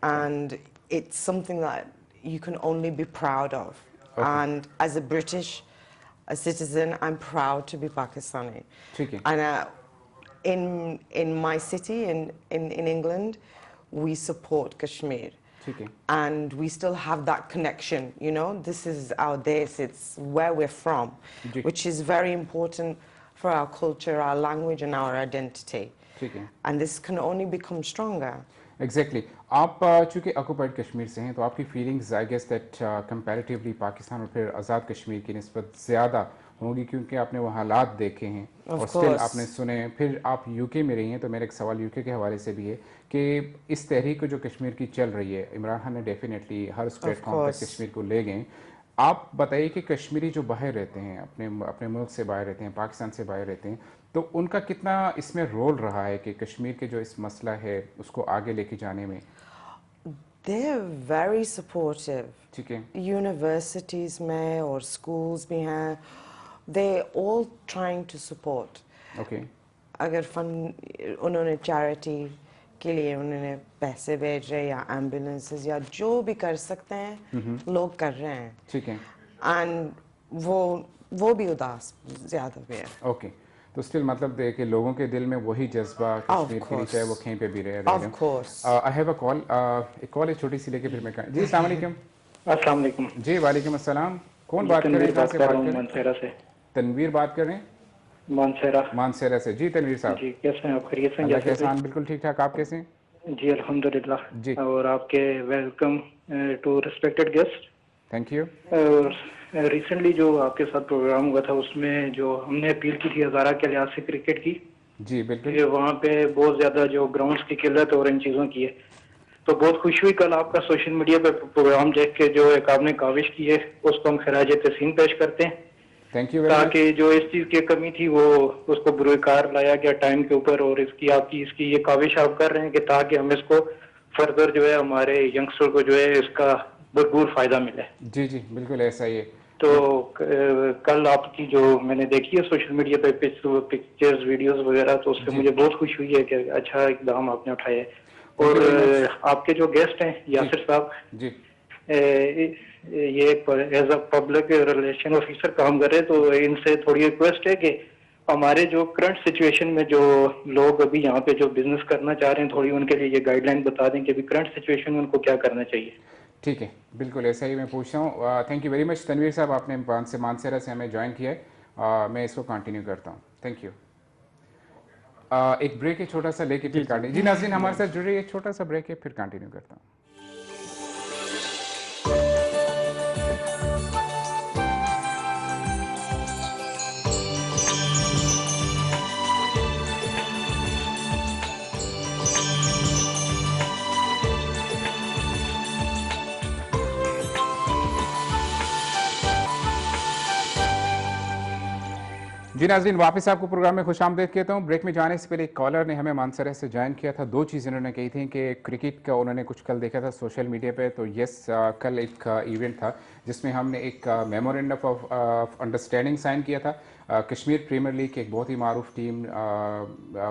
and it's something that you can only be proud of. And as a British a citizen, I'm proud to be Pakistani. And in my city in England, we support Kashmir. And we still have that connection, you know, this is our this, it's where we're from, which is very important for our culture, our language and our identity. And this can only become stronger. Exactly. आप चूँकि occupied Kashmir से हैं तो आपकी feelings I guess that comparatively Pakistan और फिर आज़ाद कश्मीर की निस्बत ज़्यादा होगी क्योंकि आपने वो हालात देखे हैं और स्टिल आपने सुने, फिर आप यूके में रही हैं, तो मेरा एक सवाल यूके के हवाले से भी है कि इस तहरीक जो कश्मीर की चल रही है, इमरान खान ने डेफिनेटली हर उस प्लेटफॉर्म पर कश्मीर को ले गए। आप बताइए कि कश्मीरी जो बाहर रहते हैं, अपने मुल्क से बाहर रहते हैं, पाकिस्तान से बाहर रहते हैं, तो उनका कितना इसमें रोल रहा है कि कश्मीर के जो इस मसला है उसको आगे लेके जाने में? They are very supportive. Universities में और schools भी हैं, they all trying to support. अगर फंड उन्होंने charity के लिए उन्होंने पैसे भेजे या ambulances या जो भी कर सकते हैं लोग कर रहे हैं। And वो भी उदास ज़्यादा भी है। तो स्टिल मतलब दे कि लोगों के दिल में वही जज्बा कश्मीर के लिए, चाहे वो कहीं पे भी रहे। Of course. I have a call, एक कॉल है छोटी सी लेके फिर मैं जी अस्सलाम वालेकुम। अस्सलाम वालेकुम। जी वालेकुम अस्सलाम। कौन बात कर रहे हैं? कहाँ से बात कर रहे हैं? मानसेरा से। तनवीर बात कर रहे हैं? मानसेरा से। जी तनवीर साहब जी, कैसे हैं आप? खैरियत से? अल्लाह के एहसान, बिल्कुल ठीक ठाक। आप कैसे हैं? जी अल्हम्दुलिल्लाह। जी। और आपके welcome to respected guest. Thank you. और रिसेंटली जो आपके साथ प्रोग्राम हुआ था उसमें जो हमने अपील की थी हज़ारा के लिहाज से क्रिकेट की, जी बिल्कुल, वहाँ पे बहुत ज़्यादा जो ग्राउंड्स की किल्लत और इन चीज़ों की है, तो बहुत खुशी हुई कल आपका सोशल मीडिया पे प्रोग्राम देख के, जो एक आपने काविश की है उसको हम खराज तहसीन पेश करते हैं। Thank you. ताकि जो इस चीज़ की कमी थी वो उसको बुरुकार लाया गया टाइम के ऊपर, और इसकी ये काविश आप कर रहे हैं कि ताकि हम इसको फर्दर जो है हमारे यंगस्टर को जो है इसका भरपूर फायदा मिले। जी जी बिल्कुल ऐसा ही है। तो कल आपकी जो मैंने देखी है सोशल मीडिया पे पिक्चर्स वीडियोस वगैरह, तो उससे मुझे बहुत खुशी हुई है कि अच्छा इकदाम आपने उठाया है। और आपके जो गेस्ट हैं यासिर साहब जी, ये as a public relation officer काम कर रहे हैं, तो इनसे थोड़ी रिक्वेस्ट है कि हमारे जो करंट सिचुएशन में जो लोग अभी यहाँ पे जो बिजनेस करना चाह रहे हैं, थोड़ी उनके लिए ये गाइडलाइन बता दें कि अभी करंट सिचुएशन में उनको क्या करना चाहिए। ठीक है, बिल्कुल ऐसा ही मैं पूछ रहा हूँ। Thank you very much Tanveer Sahab, आपने मानसेरा से हमें ज्वाइन किया है। मैं इसको कंटिन्यू करता हूँ। Thank you. एक ब्रेक है छोटा सा, लेके फिर कंटिन्यू। जी नाज़रीन हमारे साथ जुड़े, एक छोटा सा ब्रेक है, फिर कंटिन्यू करता हूँ। जी नाज़रीन वापस आपको प्रोग्राम में खुशामदीद कहता हूँ। ब्रेक में जाने से पहले एक कॉलर ने हमें मानसरा से ज्वाइन किया था। दो चीज़ें उन्होंने कही थी कि क्रिकेट का उन्होंने कुछ कल देखा था सोशल मीडिया पे, तो यस कल एक इवेंट था जिसमें हमने एक मेमोरेंडम ऑफ अंडरस्टैंडिंग साइन किया था। कश्मीर प्रीमियर लीग की एक बहुत ही मारूफ टीम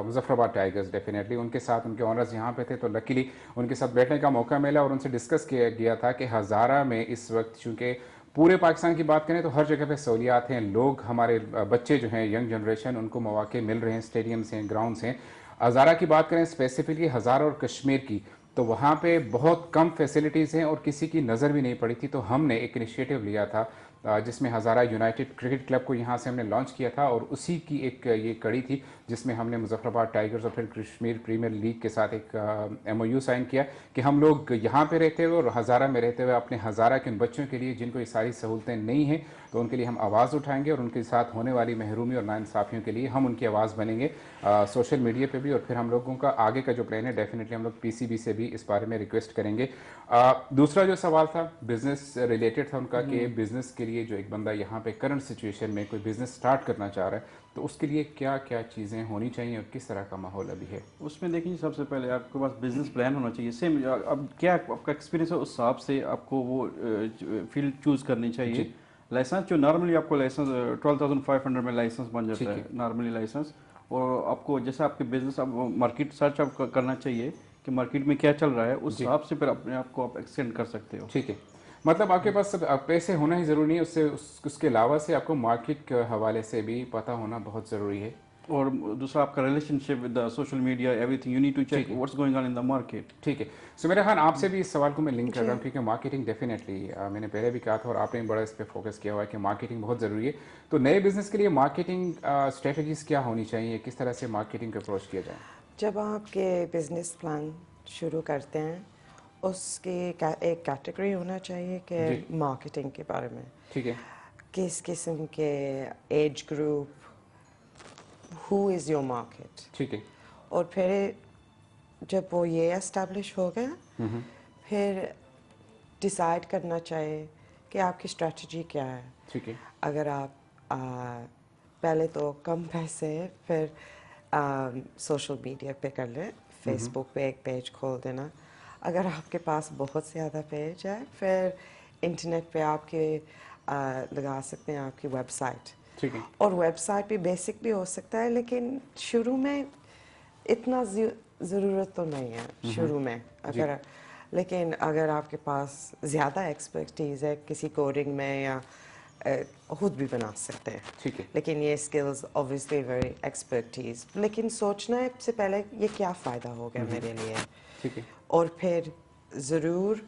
मुजफ्फराबाद टाइगर्स, डेफिनेटली उनके साथ उनके ऑनर्स यहाँ पे थे, तो लकीली उनके साथ बैठने का मौका मिला और उनसे डिस्कस किया गया था कि हज़ारा में इस वक्त चूँकि पूरे पाकिस्तान की बात करें तो हर जगह पे सहूलियात हैं, लोग हमारे बच्चे जो हैं यंग जनरेशन उनको मौके मिल रहे हैं, स्टेडियम्स हैं, ग्राउंड्स हैं। हज़ारा की बात करें स्पेसिफिकली हज़ारा और कश्मीर की, तो वहाँ पे बहुत कम फैसिलिटीज़ हैं और किसी की नज़र भी नहीं पड़ी थी, तो हमने एक इनिशिएटिव लिया था जिसमें हज़ारा यूनाइटेड क्रिकेट क्लब को यहाँ से हमने लॉन्च किया था, और उसी की एक ये कड़ी थी जिसमें हमने मुजफ्फराबाद टाइगर्स और फिर कश्मीर प्रीमियर लीग के साथ एक MOU साइन किया कि हम लोग यहाँ पे रहते हुए और हज़ारा में रहते हुए अपने हज़ारा के उन बच्चों के लिए जिनको ये सारी सहूलतें नहीं हैं, तो उनके लिए हम आवाज़ उठाएंगे और उनके साथ होने वाली महरूमी और नाइंसाफ़ियों के लिए हम उनकी आवाज़ बनेंगे सोशल मीडिया पे भी। और फिर हम लोगों का आगे का जो प्लान है, डेफिनेटली हम लोग PCB से भी इस बारे में रिक्वेस्ट करेंगे। दूसरा जो सवाल था बिज़नेस रिलेटेड था उनका, कि बिज़नेस के लिए जो एक बंदा यहाँ पे करंट सिचुएशन में कोई बिज़नेस स्टार्ट करना चाह रहा है, तो उसके लिए क्या क्या चीज़ें होनी चाहिए और किस तरह का माहौल अभी है? उसमें देखिए, सबसे पहले आपके पास बिजनेस प्लान होना चाहिए। सेम अब क्या आपका एक्सपीरियंस है उस हिसाब से आपको वो फील्ड चूज़ करनी चाहिए। लाइसेंस जो नॉर्मली आपको लाइसेंस 12,500 में लाइसेंस बन जाता है नॉर्मली लाइसेंस। और आपको जैसे आपके बिजनेस अब मार्केट सर्च आप करना चाहिए कि मार्केट में क्या चल रहा है, उस हिसाब से फिर अपने आप को आप एक्सटेंड कर सकते हो। ठीक है, मतलब आपके पास सब पैसे होना ही ज़रूरी नहीं है, उसके अलावा से आपको मार्केट के हवाले से भी पता होना बहुत ज़रूरी है। और दूसरा आपका relationship with the social media, everything you need to check what's going on in the market. ठीक है, सो मेरा ख्याल आपसे भी इस सवाल को मैं लिंक कर रहा हूँ, क्योंकि मार्केटिंग डेफिनेटली मैंने पहले भी कहा था और आपने बड़ा इस पर फोकस किया हुआ है कि मार्केटिंग बहुत ज़रूरी है। तो नए बिजनेस के लिए मार्केटिंग स्ट्रेटजीज क्या होनी चाहिए, किस तरह से मार्केटिंग को अप्रोच किया जाए? जब आपके बिजनेस प्लान शुरू करते हैं, उसकी एक कैटेगरी होना चाहिए कि मार्केटिंग के बारे में। ठीक है, किस किस्म के age group, who is your market. ठीक है, और फिर जब वो ये एस्टेब्लिश हो गया, फिर डिसाइड करना चाहिए कि आपकी स्ट्रेटजी क्या है। ठीक है, अगर आप पहले तो कम पैसे, फिर सोशल मीडिया पे कर लें, फेसबुक पे एक पेज खोल देना। अगर आपके पास बहुत ज़्यादा पेज है, फिर इंटरनेट पे आपके लगा सकते हैं आपकी वेबसाइट। ठीक है, और वेबसाइट भी बेसिक भी हो सकता है, लेकिन शुरू में इतना ज़रूरत तो नहीं है शुरू में। लेकिन अगर आपके पास ज़्यादा एक्सपर्टीज़ है किसी कोडिंग में, या खुद भी बना सकते हैं। ठीक है, लेकिन ये स्किल्स ऑब्वियसली वेरी एक्सपर्टीज़, लेकिन सोचना से पहले ये क्या फ़ायदा होगा मेरे लिए। ठीक है, और फिर ज़रूर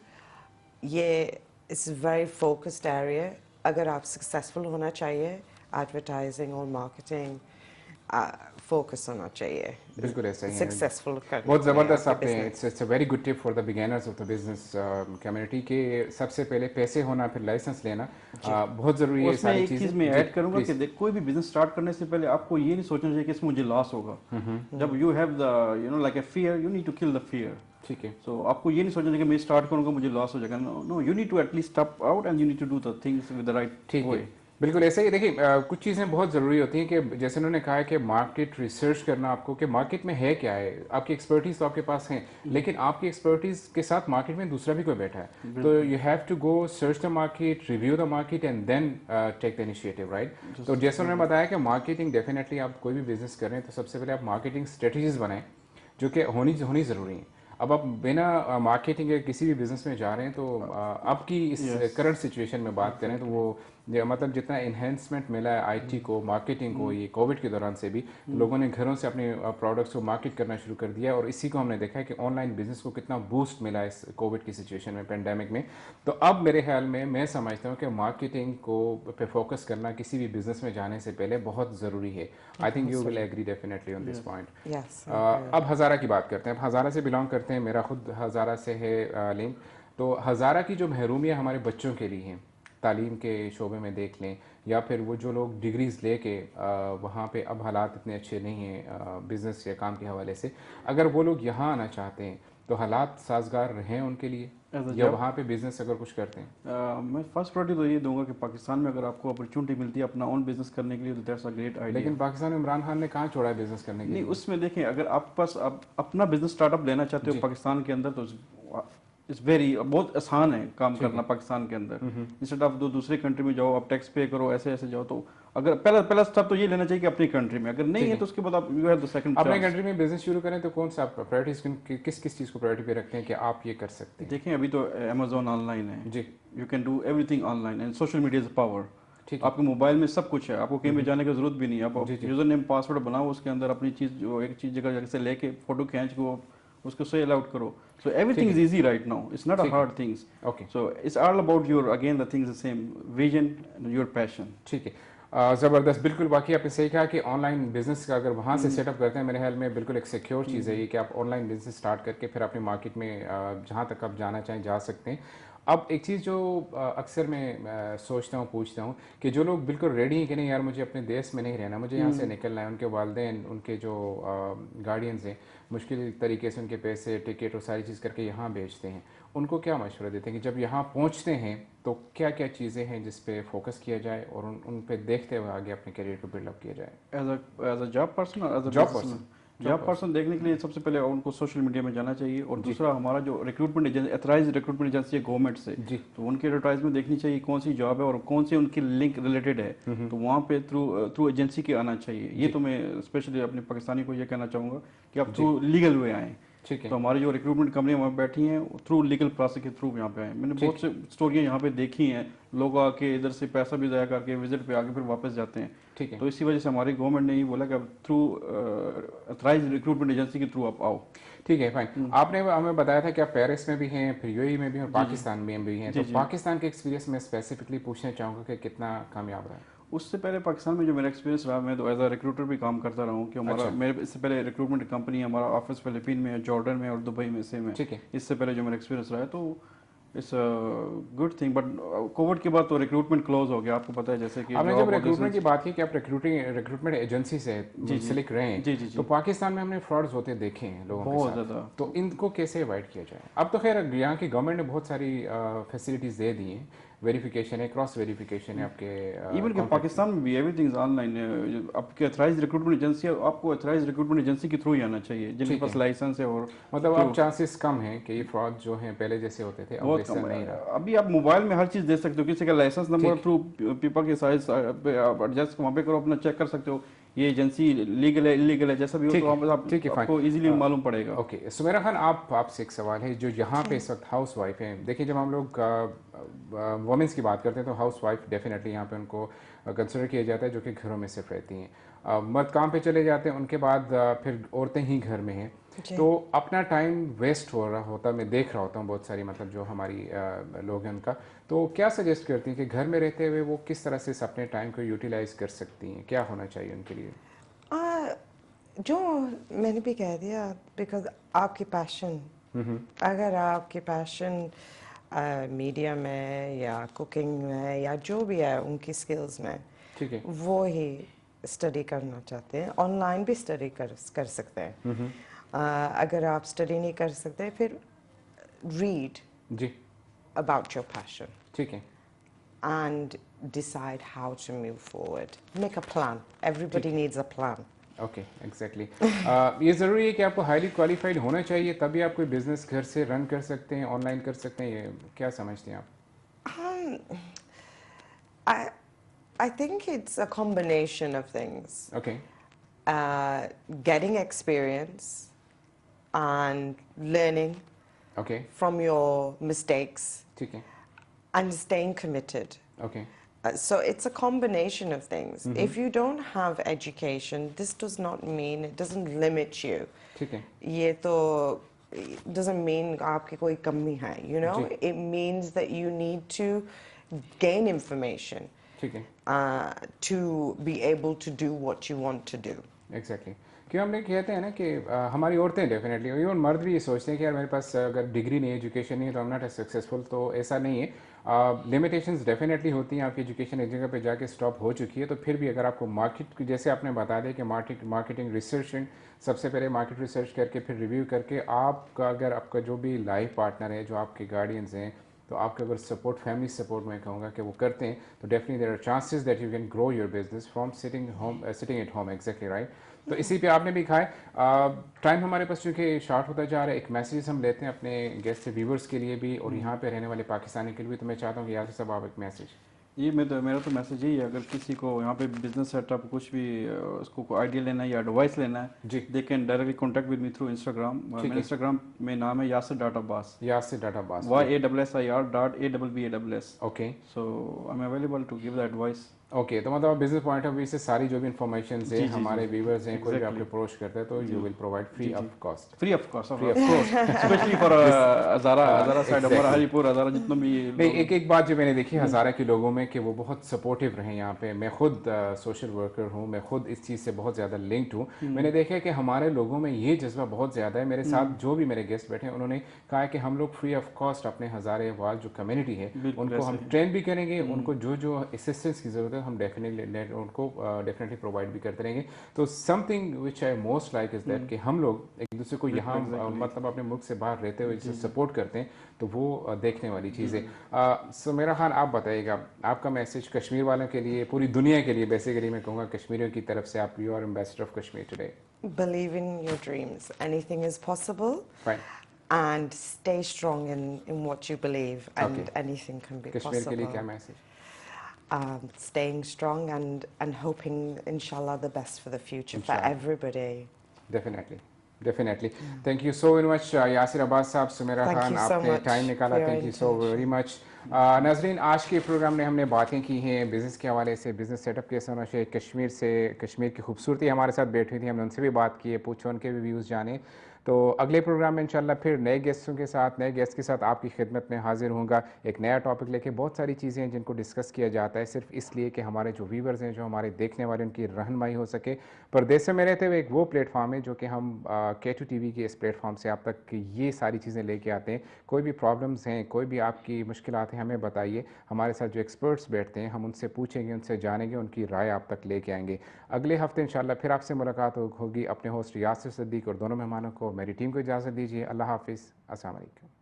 ये इस वेरी फोकस्ड एरिया, अगर आप सक्सेसफुल होना चाहिए, एडवर्टाइजिंग और मार्केटिंग फोकस होना चाहिए। बिल्कुल ऐसा ही है। सक्सेसफुल करने बहुत के लिए ज़बरदस्त आपके आपने, business। It's a very good tip for the beginners of the business community के सबसे पहले पैसे होना, फिर लाइसेंस लेना बहुत ज़रूरी है। उसमें सारी एक चीज़ मैं ऐड करूंगा कि देख, कोई भी बिजनेस स्टार्ट करने से पहले आपको ये नहीं सोचना चाहिए कि इसमें मुझे लॉस होगा। जब you have the like a fear, you need to kill the fear. ठीक है, सो आपको ये नहीं सोचना चाहिए कि मैं स्टार्ट करूंगा मुझे लॉस हो जाएगा। No, you need to at least step out and you need to do the things with the right ठीक वे। है, बिल्कुल ऐसे ही। देखिए कुछ चीज़ें बहुत ज़रूरी होती हैं कि जैसे उन्होंने कहा है कि मार्केट रिसर्च करना, आपको कि मार्केट में है क्या है। आपकी एक्सपर्टीज़ तो आपके पास है, लेकिन आपकी एक्सपर्टीज़ के साथ मार्केट में दूसरा भी कोई बैठा है, तो you have to go search the market, review the market and then take the initiative, right. तो जैसे उन्होंने बताया कि मार्केटिंग डेफिनेटली आप कोई भी बिजनेस कर रहे हैं तो सबसे पहले आप मार्केटिंग स्ट्रेटजीज बनाएं जो कि होनी ज़रूरी है। अब आप बिना मार्केटिंग के किसी भी बिजनेस में जा रहे हैं तो आपकी इस करंट सिचुएशन में बात करें तो वो मतलब जितना इन्हेंसमेंट मिला है आईटी को, मार्केटिंग को, ये कोविड के दौरान से भी लोगों ने घरों से अपने प्रोडक्ट्स को मार्केट करना शुरू कर दिया, और इसी को हमने देखा है कि ऑनलाइन बिजनेस को कितना बूस्ट मिला है इस कोविड की सिचुएशन में, पेंडेमिक में। तो अब मेरे ख्याल में मैं समझता हूँ कि मार्केटिंग को पे फोकस करना किसी भी बिजनेस में जाने से पहले बहुत ज़रूरी है। I think you will agree definitely on this point. अब हज़ारा की बात करते हैं। अब हज़ारा से बिलोंग करते हैं, मेरा खुद हज़ारा से है लिंक। तो हज़ारा की जो महरूमियाँ हमारे बच्चों के लिए हैं, तालीम के शोबे में देख लें, या फिर वो जो लोग डिग्रीज़ लेके वहाँ पे अब हालात इतने अच्छे नहीं हैं बिज़नेस या काम के हवाले से, अगर वो लोग यहाँ आना चाहते हैं तो हालात साजगार हैं उनके लिए, या वहाँ पे बिज़नेस अगर कुछ करते हैं? मैं फर्स्ट प्रायोरिटी तो ये दूंगा कि पाकिस्तान में अगर आपको अपॉर्चुनिटी मिलती है अपना ओन बिजनेस करने के लिए, तो दैट्स अ ग्रेट आइडिया। लेकिन पाकिस्तान में इमरान खान ने कहाँ छोड़ा है बिज़नेस करने के लिए? नहीं, उसमें देखें, अगर आप पास आप अपना बिजनेस स्टार्टअप लेना चाहते हो पाकिस्तान के अंदर, तो इट्स वेरी बहुत आसान है काम करना पाकिस्तान के अंदर। इंस्टेड आप दूसरे कंट्री में जाओ, आप टैक्स पे करो, ऐसे ऐसे जाओ। तो अगर पहला स्टेप तो ये लेना चाहिए कि अपनी कंट्री में, अगर नहीं है तो उसके बाद आप यू हैव द सेकंड। अपने कंट्री में बिजनेस शुरू करें तो कौन सा आप प्रायोरिटीज किस चीज़ को प्रायोरिटी पे रखते हैं कि आप ये कर सकते हैं? देखें, अभी तो अमेजोन ऑनलाइन है जी, you can do everything online and social media is power. आपके मोबाइल में सब कुछ है, आपको कहीं भी जाने की जरूरत भी नहीं है। आप यूजर नेम पासवर्ड बनाओ, उसके अंदर अपनी चीज़ जो एक चीज़ जगह से लेके फोटो खींच को उसको सेल आउट करो. So everything is easy right now. It's not a hard things. Okay. So it's all about your, again the things the same vision and your passion. ठीक है. ज़बरदस्त. बिल्कुल वाकई आपने सही कहा कि ऑनलाइन बिजनेस का अगर वहाँ से सेटअप करते हैं, मेरे ख्याल में बिल्कुल एक सिक्योर चीज़ है ये कि आप ऑनलाइन बिजनेस स्टार्ट करके फिर अपनी मार्केट में जहाँ तक आप जाना चाहें जा सकते हैं. अब एक चीज़ जो अक्सर मैं सोचता हूँ, पूछता हूँ कि जो लोग बिल्कुल रेडी हैं कि नहीं यार मुझे अपने देश में नहीं रहना, मुझे यहाँ से निकलना है, उनके वालिदैन, उनके जो गार्डियंस हैं मुश्किल तरीके से उनके पैसे, टिकट और सारी चीज़ करके यहाँ भेजते हैं, उनको क्या मशवरा देते हैं कि जब यहाँ पहुँचते हैं तो क्या क्या चीज़ें हैं जिस पे फोकस किया जाए और उन पे देखते हुए आगे अपने करियर को बिल्डअप किया जाए? एज अ जॉब पर्सन और एज अ जॉब पर्सन देखने के लिए सबसे पहले उनको सोशल मीडिया में जाना चाहिए, और दूसरा हमारा जो रिक्रूटमेंट एजेंसी, एथराइज रिक्रूटमेंट एजेंसी है गवर्नमेंट से, तो उनकी एडवर्टाइजमेंट देखनी चाहिए कौन सी जॉब है और कौन सी उनकी लिंक रिलेटेड है, तो वहाँ पे थ्रू एजेंसी के आना चाहिए. ये तो मैं स्पेशली अपने पाकिस्तानी को ये कहना चाहूँगा कि आप थ्रू लीगल वे आएँ. ठीक है. तो हमारी जो रिक्रूटमेंट कंपनी वहाँ बैठी हैं थ्रू लीगल प्रोसेस के थ्रू यहाँ पे आए. मैंने बहुत से स्टोरियाँ यहाँ पे देखी हैं, लोग आके इधर से पैसा भी ज़ाया करके विजिट पे आके फिर वापस जाते हैं. ठीक है. तो इसी वजह से हमारी गवर्नमेंट ने ये बोला कि अब थ्रू अथराइज रिक्रूटमेंट एजेंसी के थ्रू आप आओ. ठीक है, फाइन. आपने हमें बताया था कि आप पेरिस में भी हैं, फिर यूएई में भी हैं और पाकिस्तान में भी हैं. तो पाकिस्तान के एक्सपीरियंस में स्पेसिफिकली पूछना चाहूँगा कि कितना कामयाब रहा? उससे पहले पाकिस्तान में जो मेरा एक्सपीरियंस रहा, मैं तो एज अ रिक्रूटर भी काम करता रहा हूँ कि हमारा मेरे इससे पहले रिक्रूटमेंट कंपनी, हमारा ऑफिस फिलीपीन में, जॉर्डन में और दुबई में से में. ठीक है. इससे पहले जो मेरा एक्सपीरियंस रहा है तो it's good thing. But Covid के बाद तो रिक्रूटमेंट क्लोज हो गया, आपको पता है. जैसे कि आपने जब रिक्रूटमेंट की बात की कि आप रिक्रूटमेंट एजेंसी से सिलेक्ट रहे हैं, तो पाकिस्तान में हमने फ्रॉड्स होते देखे हैं लोगों के साथ. ज़्यादा. तो इनको कैसे अवॉइड किया जाए? अब तो खैर यहाँ की गवर्नमेंट ने बहुत सारी फैसिलिटीज़ दे दी हैं, वेरिफिकेशन है, क्रॉस वेरिफिकेशन है आपके. इवन के पाकिस्तान में भी एवरीथिंग इज ऑनलाइन. आपके अथराइज रिक्रूटमेंट एजेंसी, आपको अथराइज रिक्रूटमेंट एजेंसी के थ्रू ही आना चाहिए जिनके पास लाइसेंस है. और मतलब अब चांसेस कम हैं कि ये फ्रॉड जो हैं पहले जैसे होते थे, अब वैसा नहीं रहा. अभी आप मोबाइल में हर चीज़ दे सकते हो, किसी का लाइसेंस नंबर थ्रू पीपल के साइज एडजस्ट वहाँ पे करो, अपना चेक कर सकते हो ये एजेंसी लीगल है इलीगल है, जैसा भी हो तो आपको इजीली मालूम पड़ेगा. ओके. सुमेरा खान, आपसे एक सवाल है जो यहाँ पे इस वक्त हाउस वाइफ हैं. देखिए, जब हम लोग वुमेंस की बात करते हैं तो हाउस वाइफ डेफिनेटली यहाँ पे उनको कंसिडर किया जाता है जो कि घरों में सिर्फ रहती हैं. मर्द काम पे चले जाते हैं, उनके बाद फिर औरतें ही घर में हैं. तो अपना टाइम वेस्ट हो रहा होता, मैं देख रहा होता हूँ बहुत सारी, मतलब जो हमारी लोग हैं उनका. तो क्या सजेस्ट करती हैं कि घर में रहते हुए वो किस तरह से अपने टाइम को यूटिलाइज कर सकती हैं? क्या होना चाहिए उनके लिए? जो मैंने भी कह दिया, बिकॉज आपकी पैशन, अगर आपकी पैशन मीडिया में या कुकिंग में या जो भी है उनकी स्किल्स में, ठीक है, वो ही स्टडी करना चाहते हैं. ऑनलाइन भी स्टडी कर सकते हैं. अगर आप स्टडी नहीं कर सकते फिर रीड जी अबाउट योर पैशन. ठीक है. And decide how to move forward. Make a plan. Everybody needs a plan. Okay, exactly. ये ज़रूरी है कि आपको हाईली क्वालिफाइड होना चाहिए, तभी आप कोई बिजनेस घर से रन कर सकते हैं, ऑनलाइन कर सकते हैं. ये क्या समझते हैं आप? I think it's a combination of things. Okay. Getting experience and learning Okay. from your mistakes ठीक है. and staying committed. Okay. So it's a combination of things. If you don't have education, this does not mean, it doesn't limit you. ठीक है. ये तो doesn't mean आपकी कोई कमी है, you know. It means that you need to gain information. ठीक है. To be able to do what you want to do. Exactly. क्यों हम लोग कहते हैं ना कि हमारी औरतें डेफिनेटली, इवन मर्द भी ये सोचते हैं कि यार मेरे पास अगर डिग्री नहीं है, एजुकेशन नहीं है तो आई एम नॉट सक्सेसफुल. तो ऐसा नहीं है. लिमिटेशंस डेफिनेटली होती हैं. आपकी एजुकेशन एक जगह पे जाके स्टॉप हो चुकी है तो फिर भी अगर आपको मार्केट, जैसे आपने बता दिया कि मार्केटिंग रिसर्चिंग, सबसे पहले मार्केट रिसर्च करके फिर रिव्यू करके आपका, अगर आपका जो भी लाइफ पार्टनर है, जो आपके गार्डियंस हैं, तो आपका अगर सपोर्ट, फैमिली सपोर्ट मैं कहूँगा कि वो करते हैं, तो definitely there are chances that you can grow your business from sitting at home. Exactly right. तो इसी पे आपने भी कहा है. टाइम हमारे पास चूँकि शॉर्ट होता जा रहा है, एक मैसेज हम लेते हैं अपने गेस्ट व्यूवर्स के लिए भी और यहाँ पे रहने वाले पाकिस्तानी के लिए भी. तो मैं चाहता हूँ कि यार सब आप एक मैसेज. ये मेरा तो मैसेज यही है, अगर किसी को यहाँ पे बिजनेस सेटअप कुछ भी उसको आइडिया लेना है या एडवाइस लेना है, जी, they can directly contact with me through Instagram. मेरा इंस्टाग्राम में नाम है Yasir dot Abbas. Yasir dot Abbas. YASSIR.ABBAS. Okay. So I'm available to give the advice. Okay, तो मतलब बिजनेस पॉइंट ऑफ व्यू से सारी जो भी इन्फॉर्मेशन है जी, हमारे व्यूवर्स हैं, कोई भी Exactly. आपके अप्रोच करते हैं तो you will provide free of cost. Free of cost, Free of cost. Specially for Hazara Hazara side, हमारा exactly. हरीपुर हज़ारा जितना भी नहीं, एक बात जो मैंने देखी हज़ारा के लोगों में कि वो बहुत सपोर्टिव रहे यहाँ पे। मैं खुद सोशल वर्कर हूँ, मैं खुद इस चीज़ से बहुत ज़्यादा लिंक्ड हूँ। मैंने देखा है कि हमारे लोगों में ये जज्बा बहुत ज़्यादा है। मेरे साथ जो भी मेरे गेस्ट बैठे हैं उन्होंने कहा है कि हम लोग फ्री ऑफ कॉस्ट अपने हज़ारे वाल जो कम्युनिटी है उनको हम ट्रेन भी करेंगे, उनको जो जो असिस्टेंस की ज़रूरत है हम उनको डेफिनेटली प्रोवाइड भी करते रहेंगे। तो something which I most like is that कि हम लोग एक दूसरे को यहाँ मतलब अपने मुल्क से बाहर रहते हुए जिसे सपोर्ट करते हैं, तो वो देखने वाली चीज़ है। सुमेरा खान, आप बताइएगा आपका मैसेज कश्मीर वालों के लिए, पूरी दुनिया के लिए, बेसिकली मैं कहूँगा कश्मीरियों की तरफ से, आप you are ambassador of Kashmir today. Believe in your dreams. Anything is possible. Fine. And stay strong in what you believe, and Okay. anything can be Kashmir के लिए क्या possible. Message? Staying strong and hoping, inshallah, the best for the future for Inshallah. everybody. Definitely definitely. Thank you so very much Yasir Abbas sahab, Sumera Thank Khan, you so आपने much time निकाला, for your thank you so very much. नाजरीन, आज के programme में हमने बातें की हैं बिज़नेस के हवाले से, बिज़नेस सेटअप कैसे होना चाहिए कश्मीर से, कश्मीर की खूबसूरती हमारे साथ बैठी हुई थी, हमने उनसे भी बात की है, पूछो उनके भी व्यूज़ जाने। तो अगले प्रोग्राम में इंशाल्लाह फिर नए गेस्टों के साथ, नए गेस्ट के साथ आपकी खिदमत में हाजिर होऊंगा, एक नया टॉपिक लेके। बहुत सारी चीज़ें हैं जिनको डिस्कस किया जाता है सिर्फ इसलिए कि हमारे जो व्यूवर्स हैं, जो हमारे देखने वाले, उनकी रहनुमाई हो सके। परदेशों में रहते हुए एक वो प्लेटफॉर्म है जो कि हम K2 TV के इस प्लेटफॉर्म से आप तक ये सारी चीज़ें लेके आते हैं। कोई भी प्रॉब्लम्स हैं, कोई भी आपकी मुश्किलात हैं, हमें बताइए। हमारे साथ जो एक्सपर्ट्स बैठते हैं हम उनसे पूछेंगे, उनसे जानेंगे, उनकी राय आप तक लेके आएंगे। अगले हफ्ते इंशाल्लाह फिर आपसे मुलाकात होगी। अपने होस्ट यासिर सिद्दीक और दोनों मेहमानों को, मेरी टीम को इजाज़त दीजिए। अल्लाह हाफिज़, अस्सलाम वालेकुम।